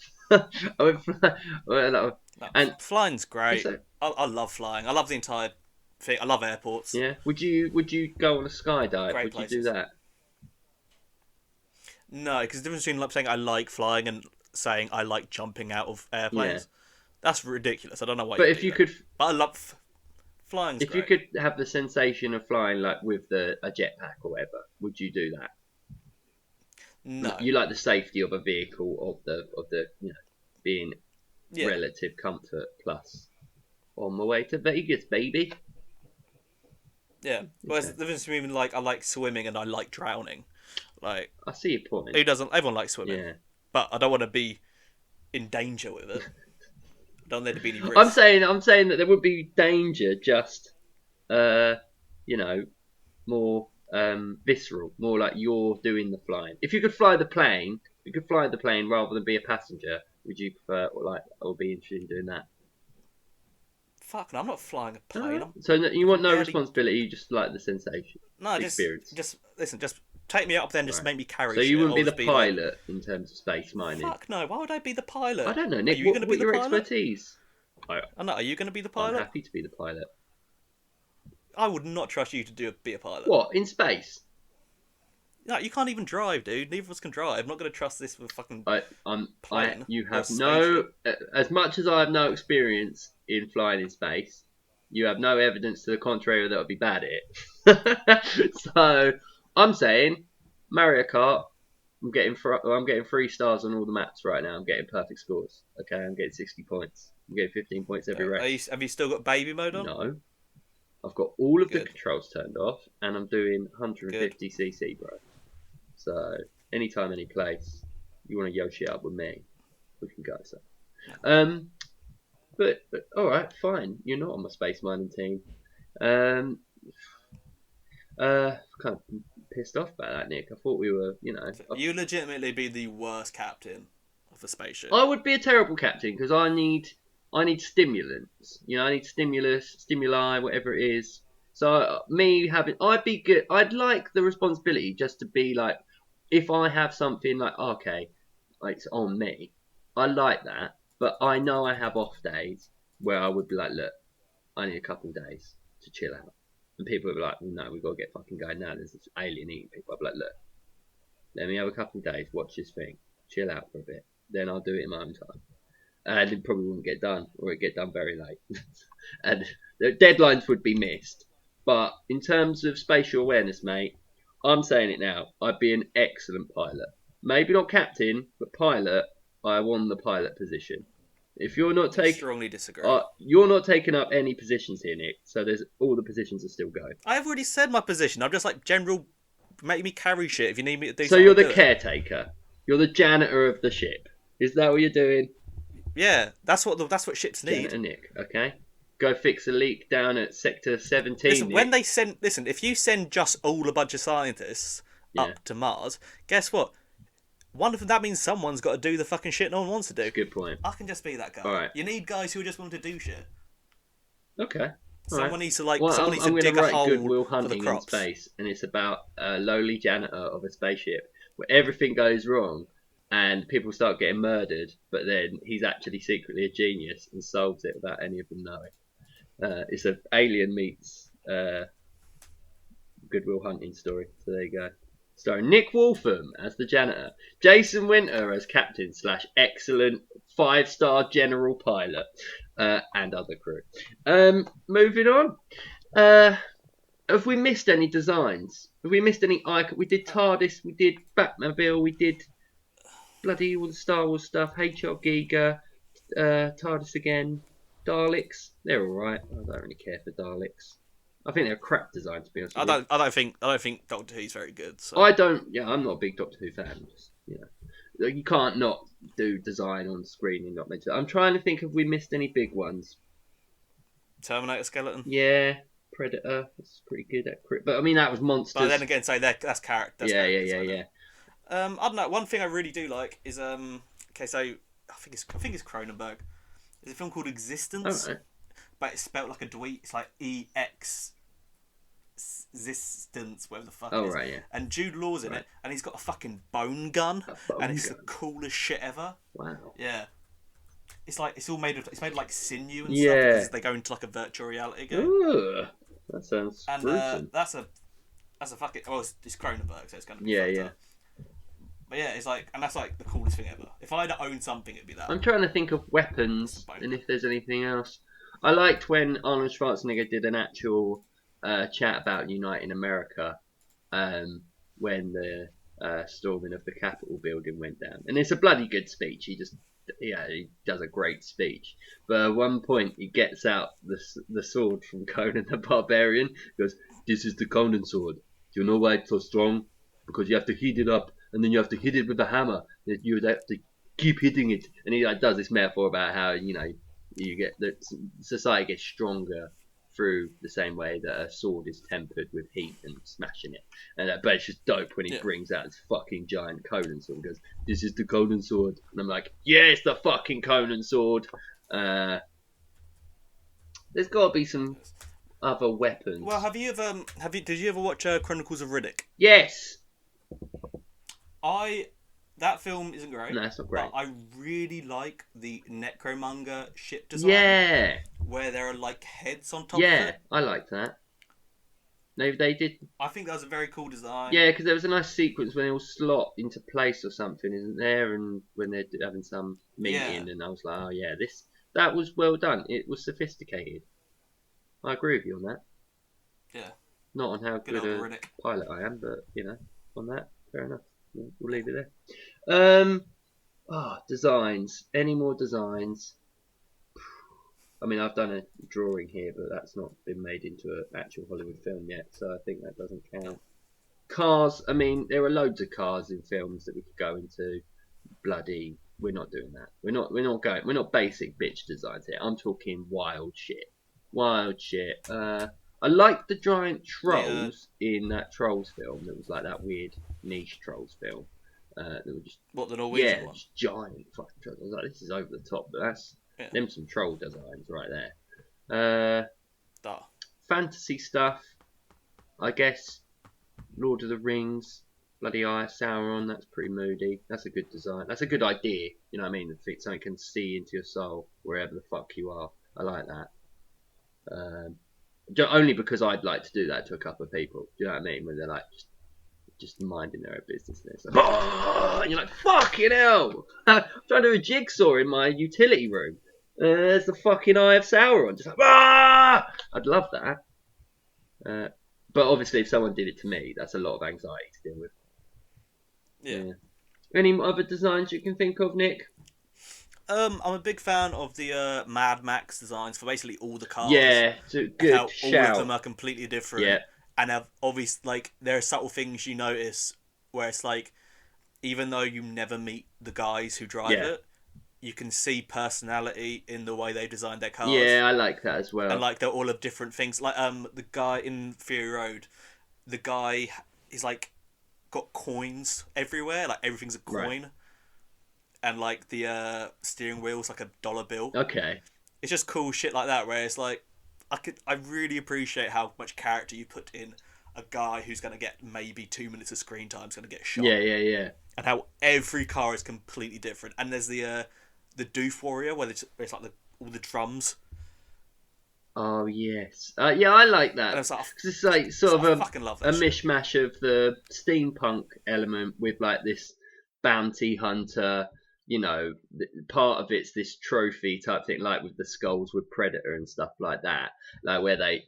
Flying's great. I love flying. I love the entire thing. I love airports. Yeah. Would you go on a skydive? Great would places. You do that? No, because the difference between like saying I like flying and saying I like jumping out of airplanes, that's ridiculous. I don't know why. But if you could, but I love flying. If you could have the sensation of flying like with a jetpack or whatever, would you do that? No. You like the safety of a vehicle of the being relative comfort plus. On my way to Vegas, baby. Yeah. Whereas Okay. the difference between like I like swimming and I like drowning. Like I see your point. who doesn't? Everyone likes swimming, Yeah. but I don't want to be in danger with it. I don't want there to be any I'm risk. saying that there would be danger, just you know, more visceral, more like you're doing the flying. If you could fly the plane, rather than be a passenger. Would you prefer, or be interested in doing that? Fuck, no, I'm not flying a plane. So you I want can no barely. responsibility, you just like the sensation, No, the experience. just listen. Just take me up there and just Right. make me carry So you shit. wouldn't I'll be the just be like, pilot in terms of space mining. fuck no. Why would I be the I pilot? don't know, Are Nick. you going to be What the your pilot? expertise? I know. Are you going to be the I'm pilot? happy to be the pilot. I would not trust you to be a pilot. What, in space? No, you can't even drive, dude. Neither of us can drive. I'm not going to trust this with a fucking plane You or have no, spaceship. as much as I have no experience in flying in space, you have no evidence to the contrary that I'd be bad at it. So I'm saying Mario Kart. I'm getting 3 stars on all the maps right now. I'm getting perfect scores. Okay, I'm getting 60 points. I'm getting 15 points every race. Have you still got baby mode on? No, I've got all of the Good. controls turned off, and I'm doing Good. 150cc, bro. So anytime, any place, you want to Yoshi up with me, we can go. So, but all right, fine. You're not on my space mining team. Um, kind of pissed off about that, Nick. I thought we were, You legitimately be the worst captain of a spaceship. I would be a terrible captain because I need stimulants. I need stimuli, whatever it is. So I'd be good. I'd like the responsibility just to be like, if I have something like, okay, like it's on me. I like that, but I know I have off days where I would be like, look, I need a couple of days to chill out. And people would be like, well, no, we've got to get fucking going now. There's this alien eating people. I'd be like, look, let me have a couple of days, watch this thing, chill out for a bit. Then I'll do it in my own time. And it probably wouldn't get done, or it'd get done very late. And the deadlines would be missed. But in terms of spatial awareness, mate, I'm saying it now, I'd be an excellent pilot. Maybe not captain, but pilot, I won the pilot position. If you're not taking, strongly disagree. You're not taking up any positions here, Nick. So there's all the positions are still going. I've already said my position. I'm just like general. Make me carry shit if you need me to do. So something, you're I'll the do it. caretaker. You're the janitor of the ship. Is that what you're doing? Yeah, that's what ships need. Janitor Nick, okay. Go fix a leak down at Sector 17. Listen, Nick. when they send, if you send just all a bunch of scientists up to Mars, guess what? That means someone's got to do the fucking shit no one wants to do. Good point. I can just be that guy. All right. You need guys who just want to do shit. Okay. Someone needs to I'm dig gonna a write hole Good Will for the Hunting in crops. space, and it's about a lowly janitor of a spaceship where everything goes wrong and people start getting murdered, but then he's actually secretly a genius and solves it without any of them knowing. It's an Alien meets Good Will Hunting story. So there you go. Starring Nick Waltham as the janitor, Jason Winter as captain / excellent 5-star general pilot, and other crew. Moving on. Have we missed any designs? Have we missed any icon? We did TARDIS, we did Batmobile, we did bloody all the Star Wars stuff. HR Giga, TARDIS again, Daleks. They're all right. I don't really care for Daleks. I think they're a crap design, to be honest with you. I don't think Doctor Who's very good. So. I'm not a big Doctor Who fan. Just, you can't not do design on screen and not mention it. I'm trying to think if we missed any big ones. Terminator skeleton. Yeah, Predator. That's pretty good at but I mean that was monsters. But then again, that's character. Yeah. I don't know. One thing I really do like is okay. So I think it's Cronenberg. There's a film called Existence, but it's spelled like a dweet. It's like Existence, whatever the fuck. Oh right, yeah. And Jude Law's in it, and he's got a fucking bone gun, and it's the coolest shit ever. Wow. Yeah. It's like it's made of like sinew and Yeah. stuff because they go into like a virtual reality game. Ooh, that sounds And gruesome. that's a fucking it's Cronenberg, so it's gonna be Yeah. up. But yeah, it's like, and that's like the coolest thing ever. If I had to own something, it'd be that. I'm trying to think of weapons and if there's anything else. I liked when Arnold Schwarzenegger did an actual chat about uniting America when the storming of the Capitol building went down. And it's a bloody good speech. He just he does a great speech. But at one point, he gets out the sword from Conan the Barbarian. He goes, "This is the Conan sword. Do you know why it's so strong? Because you have to heat it up, and then you have to hit it with a hammer. You have to keep hitting it." And he like does this metaphor about how you get that society gets stronger through the same way that a sword is tempered with heat and smashing it. And but it's just dope when he brings out his fucking giant Conan sword. He goes, "This is the Conan sword," and I'm like, "Yeah, it's the fucking Conan sword." There's got to be some other weapons. Well, did you ever watch Chronicles of Riddick? Yes. That film isn't great. No, it's not great. But I really like the Necromonger ship design. Yeah. Where there are like heads on top of it. Yeah, I liked that. No, they did. I think that was a very cool design. Yeah, because there was a nice sequence when they all slot into place or something, isn't there? And when they're having some meeting, and I was like, oh yeah, that was well done. It was sophisticated. I agree with you on that. Yeah. Not on how good a Riddick. pilot I am, but on that, fair enough. We'll leave it there. Designs. Any more designs? I mean, I've done a drawing here, but that's not been made into an actual Hollywood film yet, so I think that doesn't count. Cars. I mean, there are loads of cars in films that we could go into. Bloody, we're not doing that. We're not basic bitch designs here. I'm talking wild shit. Wild shit. I liked the giant trolls in that Trolls film. That was like that weird niche Trolls film. That were just the Norwegian one? Just giant fucking trolls. I was like, this is over the top, but that's them some troll designs right there. Fantasy stuff, I guess. Lord of the Rings, bloody Eye Sauron. That's pretty moody. That's a good design. That's a good idea. You know what I mean? If something can see into your soul wherever the fuck you are. I like that. Only because I'd like to do that to a couple of people. Do you know what I mean? When they're like just minding their own business. And it's like, oh! And you're like, fucking hell! I'm trying to do a jigsaw in my utility room. There's the fucking Eye of Sauron. Just like, ah! I'd love that. But obviously, if someone did it to me, that's a lot of anxiety to deal with. Yeah. Any other designs you can think of, Nick? I'm a big fan of the Mad Max designs for basically all the cars. Yeah, it's a good how shout. All of them are completely different. Yeah. And have there are subtle things you notice where it's like, even though you never meet the guys who drive it, you can see personality in the way they designed their cars. Yeah, I like that as well. And like they're all of different things. Like the guy in Fury Road, the guy is like got coins everywhere. Like everything's a coin. Right. And like the steering wheel's like a dollar bill. Okay. It's just cool shit like that where it's like I really appreciate how much character you put in a guy who's going to get maybe 2 minutes of screen time is going to get shot. Yeah. And how every car is completely different. And there's the Doof Warrior where it's like all the drums. Oh yes. Yeah, I like that. And It's like sort of a shit. mishmash of the steampunk element with like this bounty hunter. Part of it's this trophy type thing, like with the skulls with Predator and stuff like that, like where they've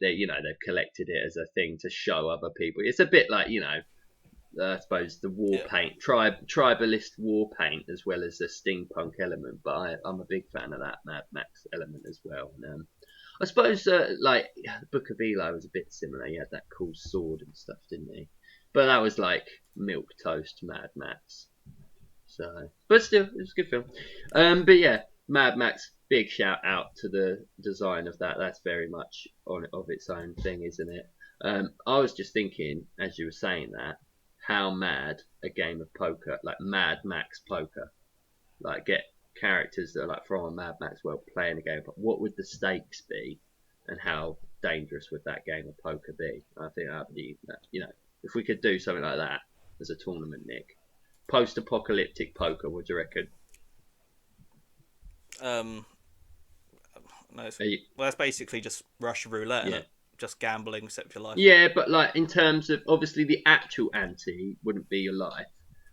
collected it as a thing to show other people. It's a bit like I suppose the war paint, tribalist war paint, as well as the steampunk element. But I'm a big fan of that Mad Max element as well. And, I suppose like the Book of Eli was a bit similar. He had that cool sword and stuff, didn't he? But that was like milk toast Mad Max. So, but still, it was a good film. But yeah, Mad Max, big shout out to the design of that. That's very much of its own thing, isn't it? I was just thinking, as you were saying that, how mad a game of poker, like Mad Max Poker, like get characters that are like from a Mad Max world playing a game. But what would the stakes be, and how dangerous would that game of poker be? I think that'd be, if we could do something like that as a tournament, Nick. Post-apocalyptic poker, what do you reckon? No, that's basically just Russian roulette, isn't it? Just gambling, except for your life. Yeah, but like in terms of, obviously the actual ante wouldn't be your life,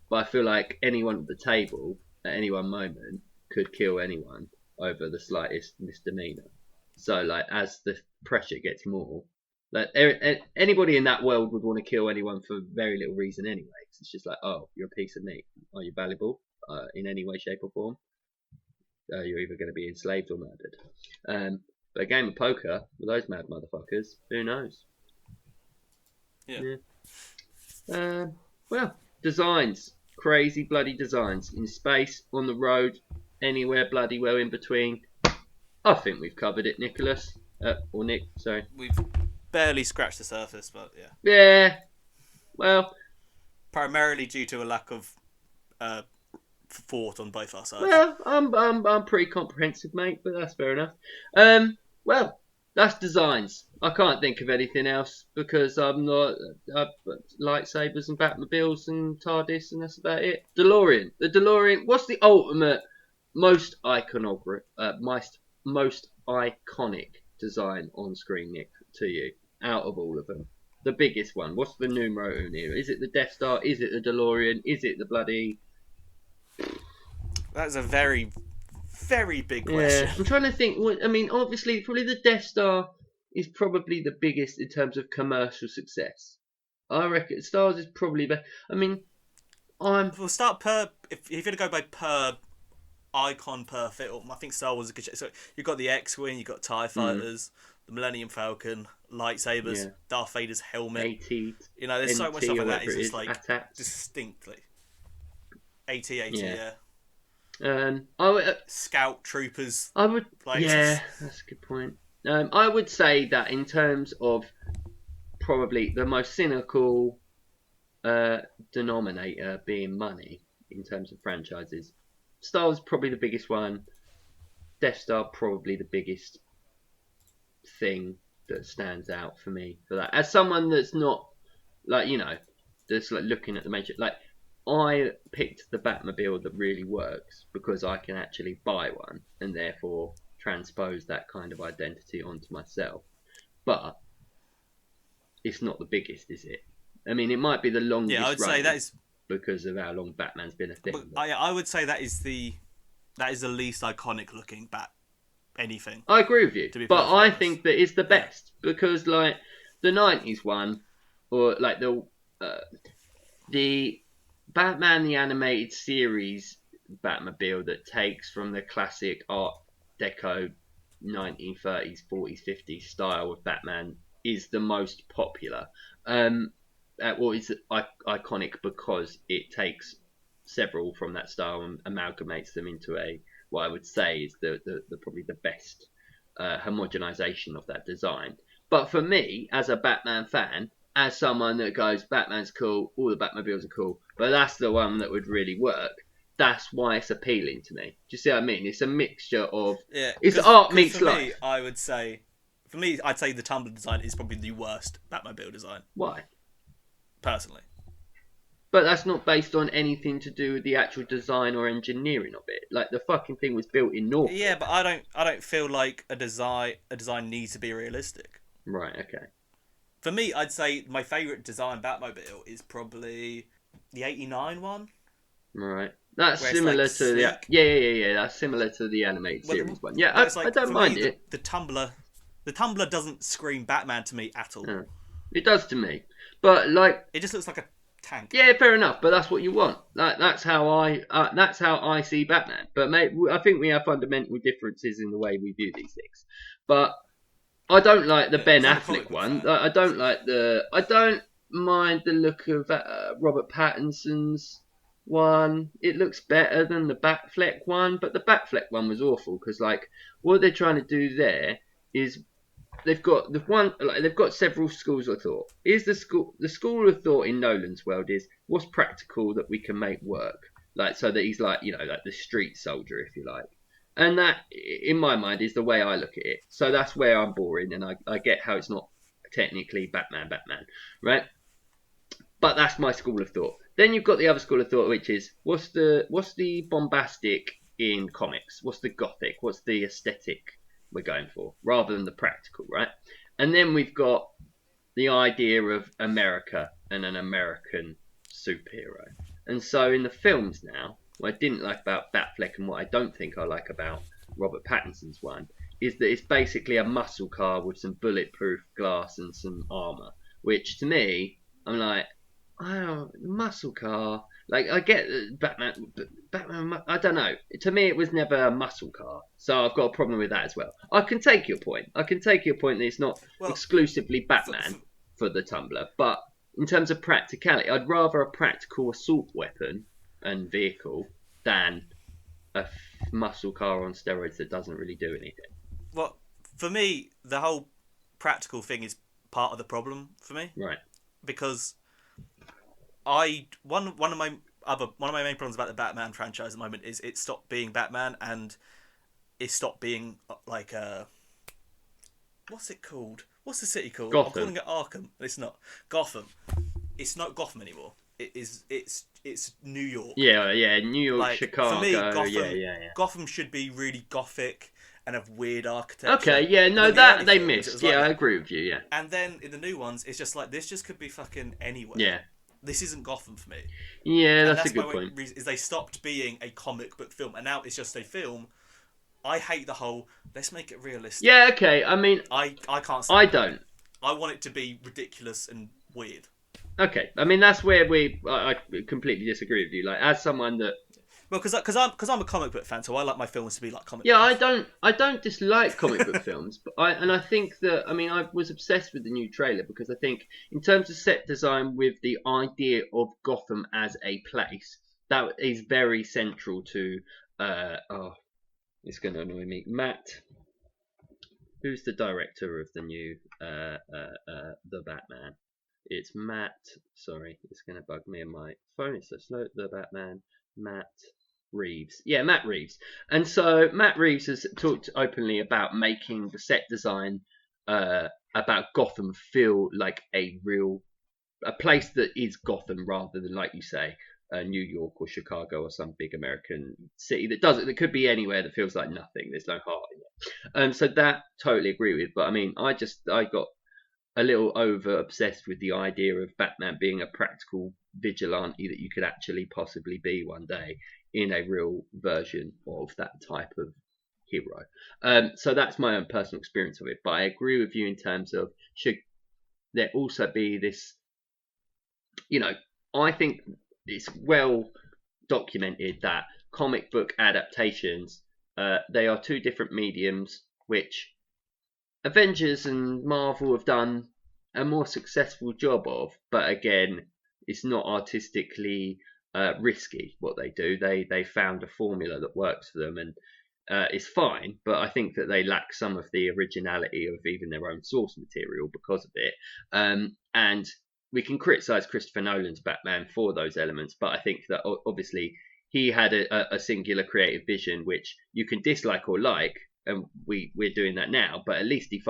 but I feel like anyone at the table at any one moment could kill anyone over the slightest misdemeanor. So like as the pressure gets more, like anybody in that world would want to kill anyone for very little reason anyway. It's just like, oh, you're a piece of meat. Are you valuable in any way, shape, or form? you're either going to be enslaved or murdered. But a game of poker with those mad motherfuckers, who knows? Yeah. Well, designs, crazy bloody designs in space, on the road, anywhere bloody well in between. I think we've covered it, Nicholas. Or Nick, sorry. We've barely scratched the surface, but yeah. Yeah. Well, primarily due to a lack of thought on both our sides. Well, I'm pretty comprehensive, mate, but that's fair enough. Well, that's designs. I can't think of anything else because I'm not lightsabers and Batmobiles and TARDIS, and that's about it. DeLorean. The DeLorean. What's the ultimate, most most iconic design on screen, Nick, to you, out of all of them? The biggest one. What's the numero uno? Is it the Death Star? Is it the DeLorean? Is it the bloody... That's a very, very big question. Yeah, I'm trying to think. I mean, obviously, probably the Death Star is probably the biggest in terms of commercial success. I reckon Stars is probably better. I mean, We'll start per. If you're gonna go by per icon per film, I think Star Wars is a good. So you've got the X-wing, you've got TIE fighters, the Millennium Falcon, lightsabers, Darth Vader's helmet. AT, there's so much stuff like that. It's just like AT-AT. distinctly. AT-AT, yeah. Scout troopers. I would. Like, yeah, that's a good point. I would say that in terms of probably the most cynical denominator being money in terms of franchises, Star Wars probably the biggest one. Death Star probably the biggest thing that stands out for me for that. As someone that's not just like looking at the major, like I picked the Batmobile that really works because I can actually buy one and therefore transpose that kind of identity onto myself. But it's not the biggest, is it? I mean, it might be the longest. Yeah, I would say that is because of how long Batman's been a thing. I would say that is the least iconic looking Bat anything. I agree with you, but I think that it's the best because like the '90s one, or like the Batman the Animated Series Batmobile that takes from the classic Art Deco 1930s, 40s, 50s style of Batman is the most popular. Is iconic because it takes several from that style and amalgamates them into what I would say is the probably the best homogenization of that design. But for me, as a Batman fan, as someone that goes, Batman's cool, all the Batmobiles are cool, but that's the one that would really work. That's why it's appealing to me. Do you see what I mean? It's a mixture of... Yeah, it's art meets life. For me, I'd say the Tumblr design is probably the worst Batmobile design. Why? Personally. But that's not based on anything to do with the actual design or engineering of it. Like, the fucking thing was built in Norfolk. Yeah, but I don't feel like a design needs to be realistic. Right, okay. For me, I'd say my favourite design Batmobile is probably the '89 one. Right. That's similar to the... Yeah. That's similar to the animated series one. Yeah, I don't mind it. The Tumblr doesn't scream Batman to me at all. No. It does to me. But, like... It just looks like a tank. Yeah, fair enough, but that's what you want. That's how I see Batman. But, mate, I think we have fundamental differences in the way we view these things. But... I don't like the Ben Affleck one. I don't mind the look of Robert Pattinson's one. It looks better than the Batfleck one, but the Batfleck one was awful because like what they're trying to do there is they've got several schools of thought. Is the school of thought in Nolan's world is what's practical that we can make work, like so that he's like like the street soldier if you like. And that, in my mind, is the way I look at it. So that's where I'm boring, and I get how it's not technically Batman, right? But that's my school of thought. Then you've got the other school of thought, which is what's the bombastic in comics? What's the gothic? What's the aesthetic we're going for, rather than the practical, right? And then we've got the idea of America and an American superhero. And so in the films now, what I didn't like about Batfleck and what I don't think I like about Robert Pattinson's one is that it's basically a muscle car with some bulletproof glass and some armour. Which to me, I'm like, muscle car. Like I get that Batman. I don't know. To me, it was never a muscle car, so I've got a problem with that as well. I can take your point. I can take your point that it's not Well, exclusively Batman for the Tumbler, but in terms of practicality, I'd rather a practical assault weapon and vehicle than a muscle car on steroids that doesn't really do anything. well, for me, the whole practical thing is part of the problem for me Right. because one of my main problems about the Batman franchise at the moment is it stopped being Batman and it stopped being like what's it called? What's the city called? Gotham. I'm calling it Arkham. It's not Gotham. It's not Gotham anymore. It's New York. Yeah. New York, Like Chicago. for me, Gotham, Yeah. Gotham should be really gothic and have weird architecture. Okay, yeah, no, In the that early they films, it missed. was like Yeah, I that. agree with you. Yeah. And then in the new ones, it's just like this just could be fucking anywhere. Yeah. This isn't Gotham for me. Yeah, And that's a that's good my point. reason is they stopped being a comic book film and now it's just a film. I hate the whole let's make it realistic. Yeah, okay. I mean, I can't I stand don't. I want it to be ridiculous and weird. Okay, I mean that's where I completely disagree with you. Like as someone that Well, because I'm a comic book fan, so I like my films to be like comic. yeah, books. I don't dislike comic book films, but I think that I mean I was obsessed with the new trailer because I think in terms of set design with the idea of Gotham as a place that is very central to it's going to annoy me, Matt. Who's the director of the new the Batman? It's Matt. Sorry, it's going to bug me on my phone. It's so slow. The Batman, Matt Reeves. Yeah, Matt Reeves. And so Matt Reeves has talked openly about making the set design about Gotham feel like a place that is Gotham rather than, like you say, New York or Chicago or some big American city that could be anywhere that feels like nothing. There's no heart in it. So that totally agree with. But I mean, I got a little over obsessed with the idea of Batman being a practical vigilante that you could actually possibly be one day in a real version of that type of hero. So that's my own personal experience of it. But I agree with you in terms of should there also be this, I think it's well documented that comic book adaptations, they are two different mediums which Avengers and Marvel have done a more successful job of, but again, it's not artistically risky what they do. They found a formula that works for them, and it's fine. But I think that they lack some of the originality of even their own source material because of it. And we can criticize Christopher Nolan's Batman for those elements, but I think that obviously he had a singular creative vision which you can dislike or like, and we're doing that now, but at least he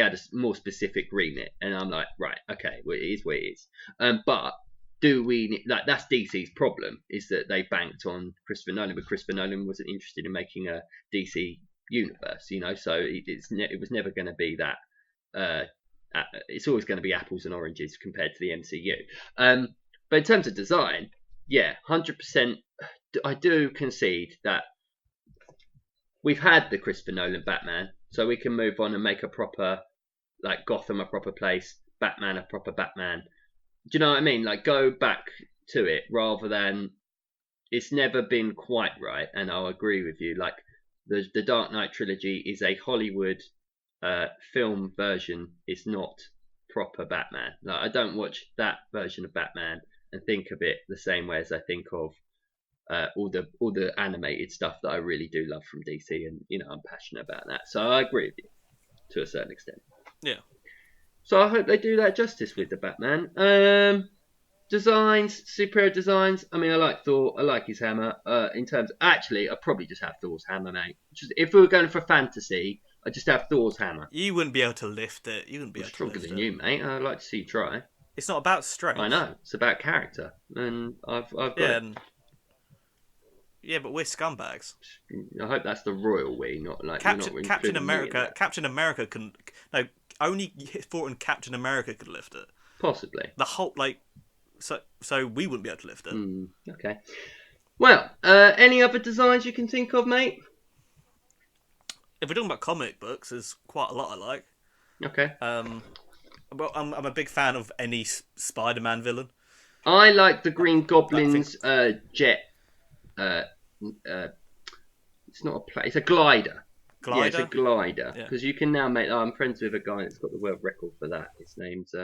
had a more specific remit, and I'm like, right, okay, well, it is what it is. But do we that's DC's problem, is that they banked on Christopher Nolan, but Christopher Nolan wasn't interested in making a DC universe, so it was never going to be that. It's always going to be apples and oranges compared to the MCU. But in terms of design, yeah, 100%, I do concede that we've had the Christopher Nolan Batman, so we can move on and make a proper, like Gotham a proper place, Batman a proper Batman. Do you know what I mean? Like go back to it rather than it's never been quite right. And I'll agree with you. Like the Dark Knight trilogy is a Hollywood film version. It's not proper Batman. Like I don't watch that version of Batman and think of it the same way as I think of all the animated stuff that I really do love from DC, and I'm passionate about that. So I agree with you to a certain extent. Yeah. So I hope they do that justice with the Batman. Designs, superhero designs. I mean, I like Thor. I like his hammer. In terms, actually, I'd probably just have Thor's hammer, mate. If we were going for fantasy, I'd just have Thor's hammer. You wouldn't be able to lift it. You wouldn't be I'm able to stronger lift than it. you, mate. I'd like to see you try. It's not about strength. I know. It's about character, and I've got Yeah. it. Yeah, but we're scumbags. I hope that's the royal we, not like Captain America. Captain America can only Thor and Captain America could lift it. Possibly. The whole so we wouldn't be able to lift it. Okay. Well, any other designs you can think of, mate? If we're talking about comic books, there's quite a lot I like. Okay. Well, I'm a big fan of any Spider-Man villain. I like the Green Goblin's jet uh, it's not a plane. It's a glider. Glider? Yeah, it's a glider. Yeah. Because you can now make. I'm friends with a guy that's got the world record for that. His name's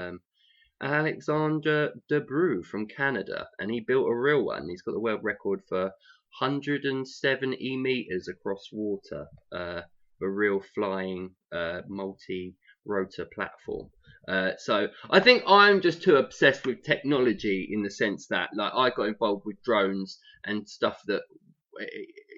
Alexander Debreu from Canada, and he built a real one. He's got the world record for 170 meters across water. A real flying multi-rotor platform. So I think I'm just too obsessed with technology in the sense that, like, I got involved with drones and stuff that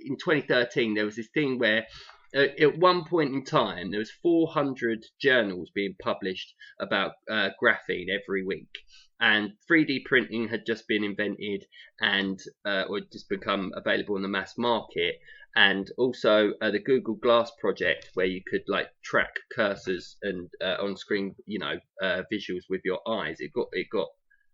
in 2013 there was this thing where at one point in time there was 400 journals being published about graphene every week, and 3D printing had just been invented and or just become available in the mass market. And also the Google Glass project, where you could like track cursors and on-screen, visuals with your eyes. It got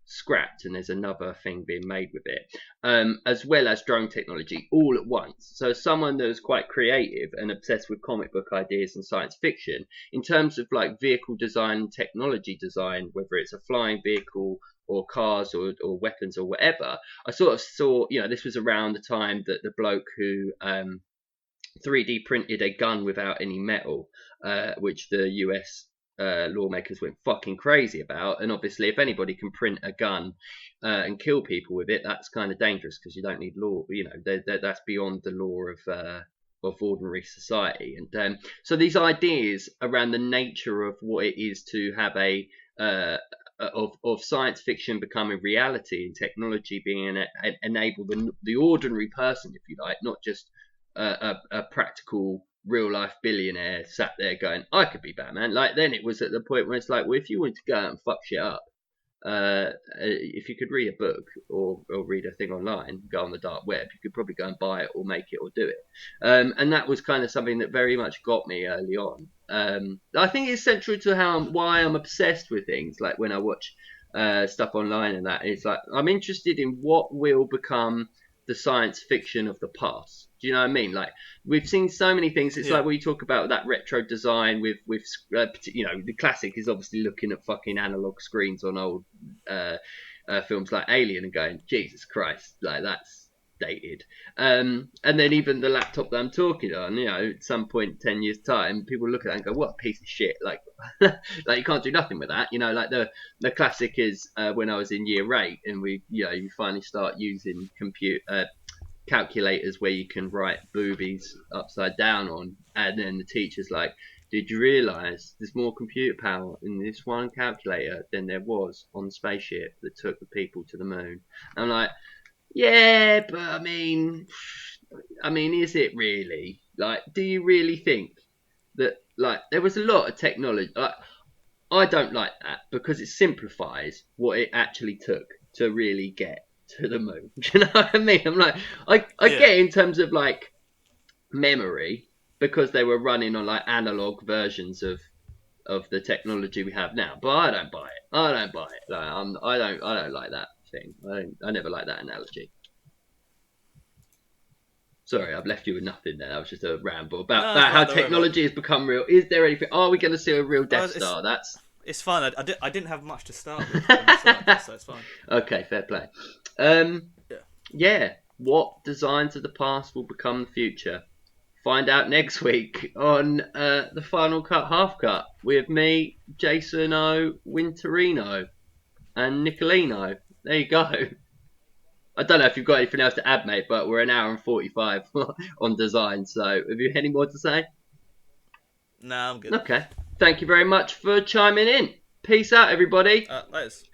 scrapped, and there's another thing being made with it, as well as drone technology all at once. So as someone that was quite creative and obsessed with comic book ideas and science fiction, in terms of like vehicle design, technology design, whether it's a flying vehicle or cars or weapons or whatever, I sort of saw, this was around the time that the bloke who 3D printed a gun without any metal, which the US lawmakers went fucking crazy about. And obviously, if anybody can print a gun and kill people with it, that's kind of dangerous, because you don't need law. That's beyond the law of ordinary society. And so these ideas around the nature of what it is to have of science fiction becoming reality and technology being enable the ordinary person, if you like, not just a practical real life billionaire sat there going, I could be Batman. Like, then it was at the point where it's like, well, if you wanted to go out and fuck shit up, if you could read a book or read a thing online, go on the dark web, you could probably go and buy it or make it or do it. And that was kind of something that very much got me early on. I think it's central to why I'm obsessed with things. Like when I watch stuff online and that, it's like I'm interested in what will become the science fiction of the past. Do you know what I mean? Like, we've seen so many things. It's like when you talk about that retro design with the classic is obviously looking at fucking analog screens on old films like Alien and going, Jesus Christ, like that's dated. And then even the laptop that I'm talking on, at some point 10 years time, people look at that and go, what a piece of shit. Like, like you can't do nothing with that. Like the classic is when I was in year 8 and you finally start using calculators where you can write boobies upside down on, and then the teacher's like, did you realise there's more computer power in this one calculator than there was on the spaceship that took the people to the moon? I'm like, yeah, but I mean, is it really? Like, do you really think that, like, there was a lot of technology? Like, I don't like that because it simplifies what it actually took to really get to the moon. Do you know what I mean? I'm like, I get it in terms of like memory, because they were running on like analog versions of the technology we have now. But I don't buy it. Like, I don't like that thing. I never like that analogy. Sorry, I've left you with nothing there. That was just a ramble about how technology has become real. Is there anything? Are we going to see a real Death Star? It's fine. I didn't have much to start with, so it's fine. Okay, fair play. Yeah. What designs of the past will become the future? Find out next week on the Final Cut Half Cut with me, Jason O, Winterino, and Nicolino. There you go. I don't know if you've got anything else to add, mate, but we're an hour and 45 on design. So, have you any more to say? No, I'm good. Okay. Thank you very much for chiming in. Peace out, everybody. Thanks.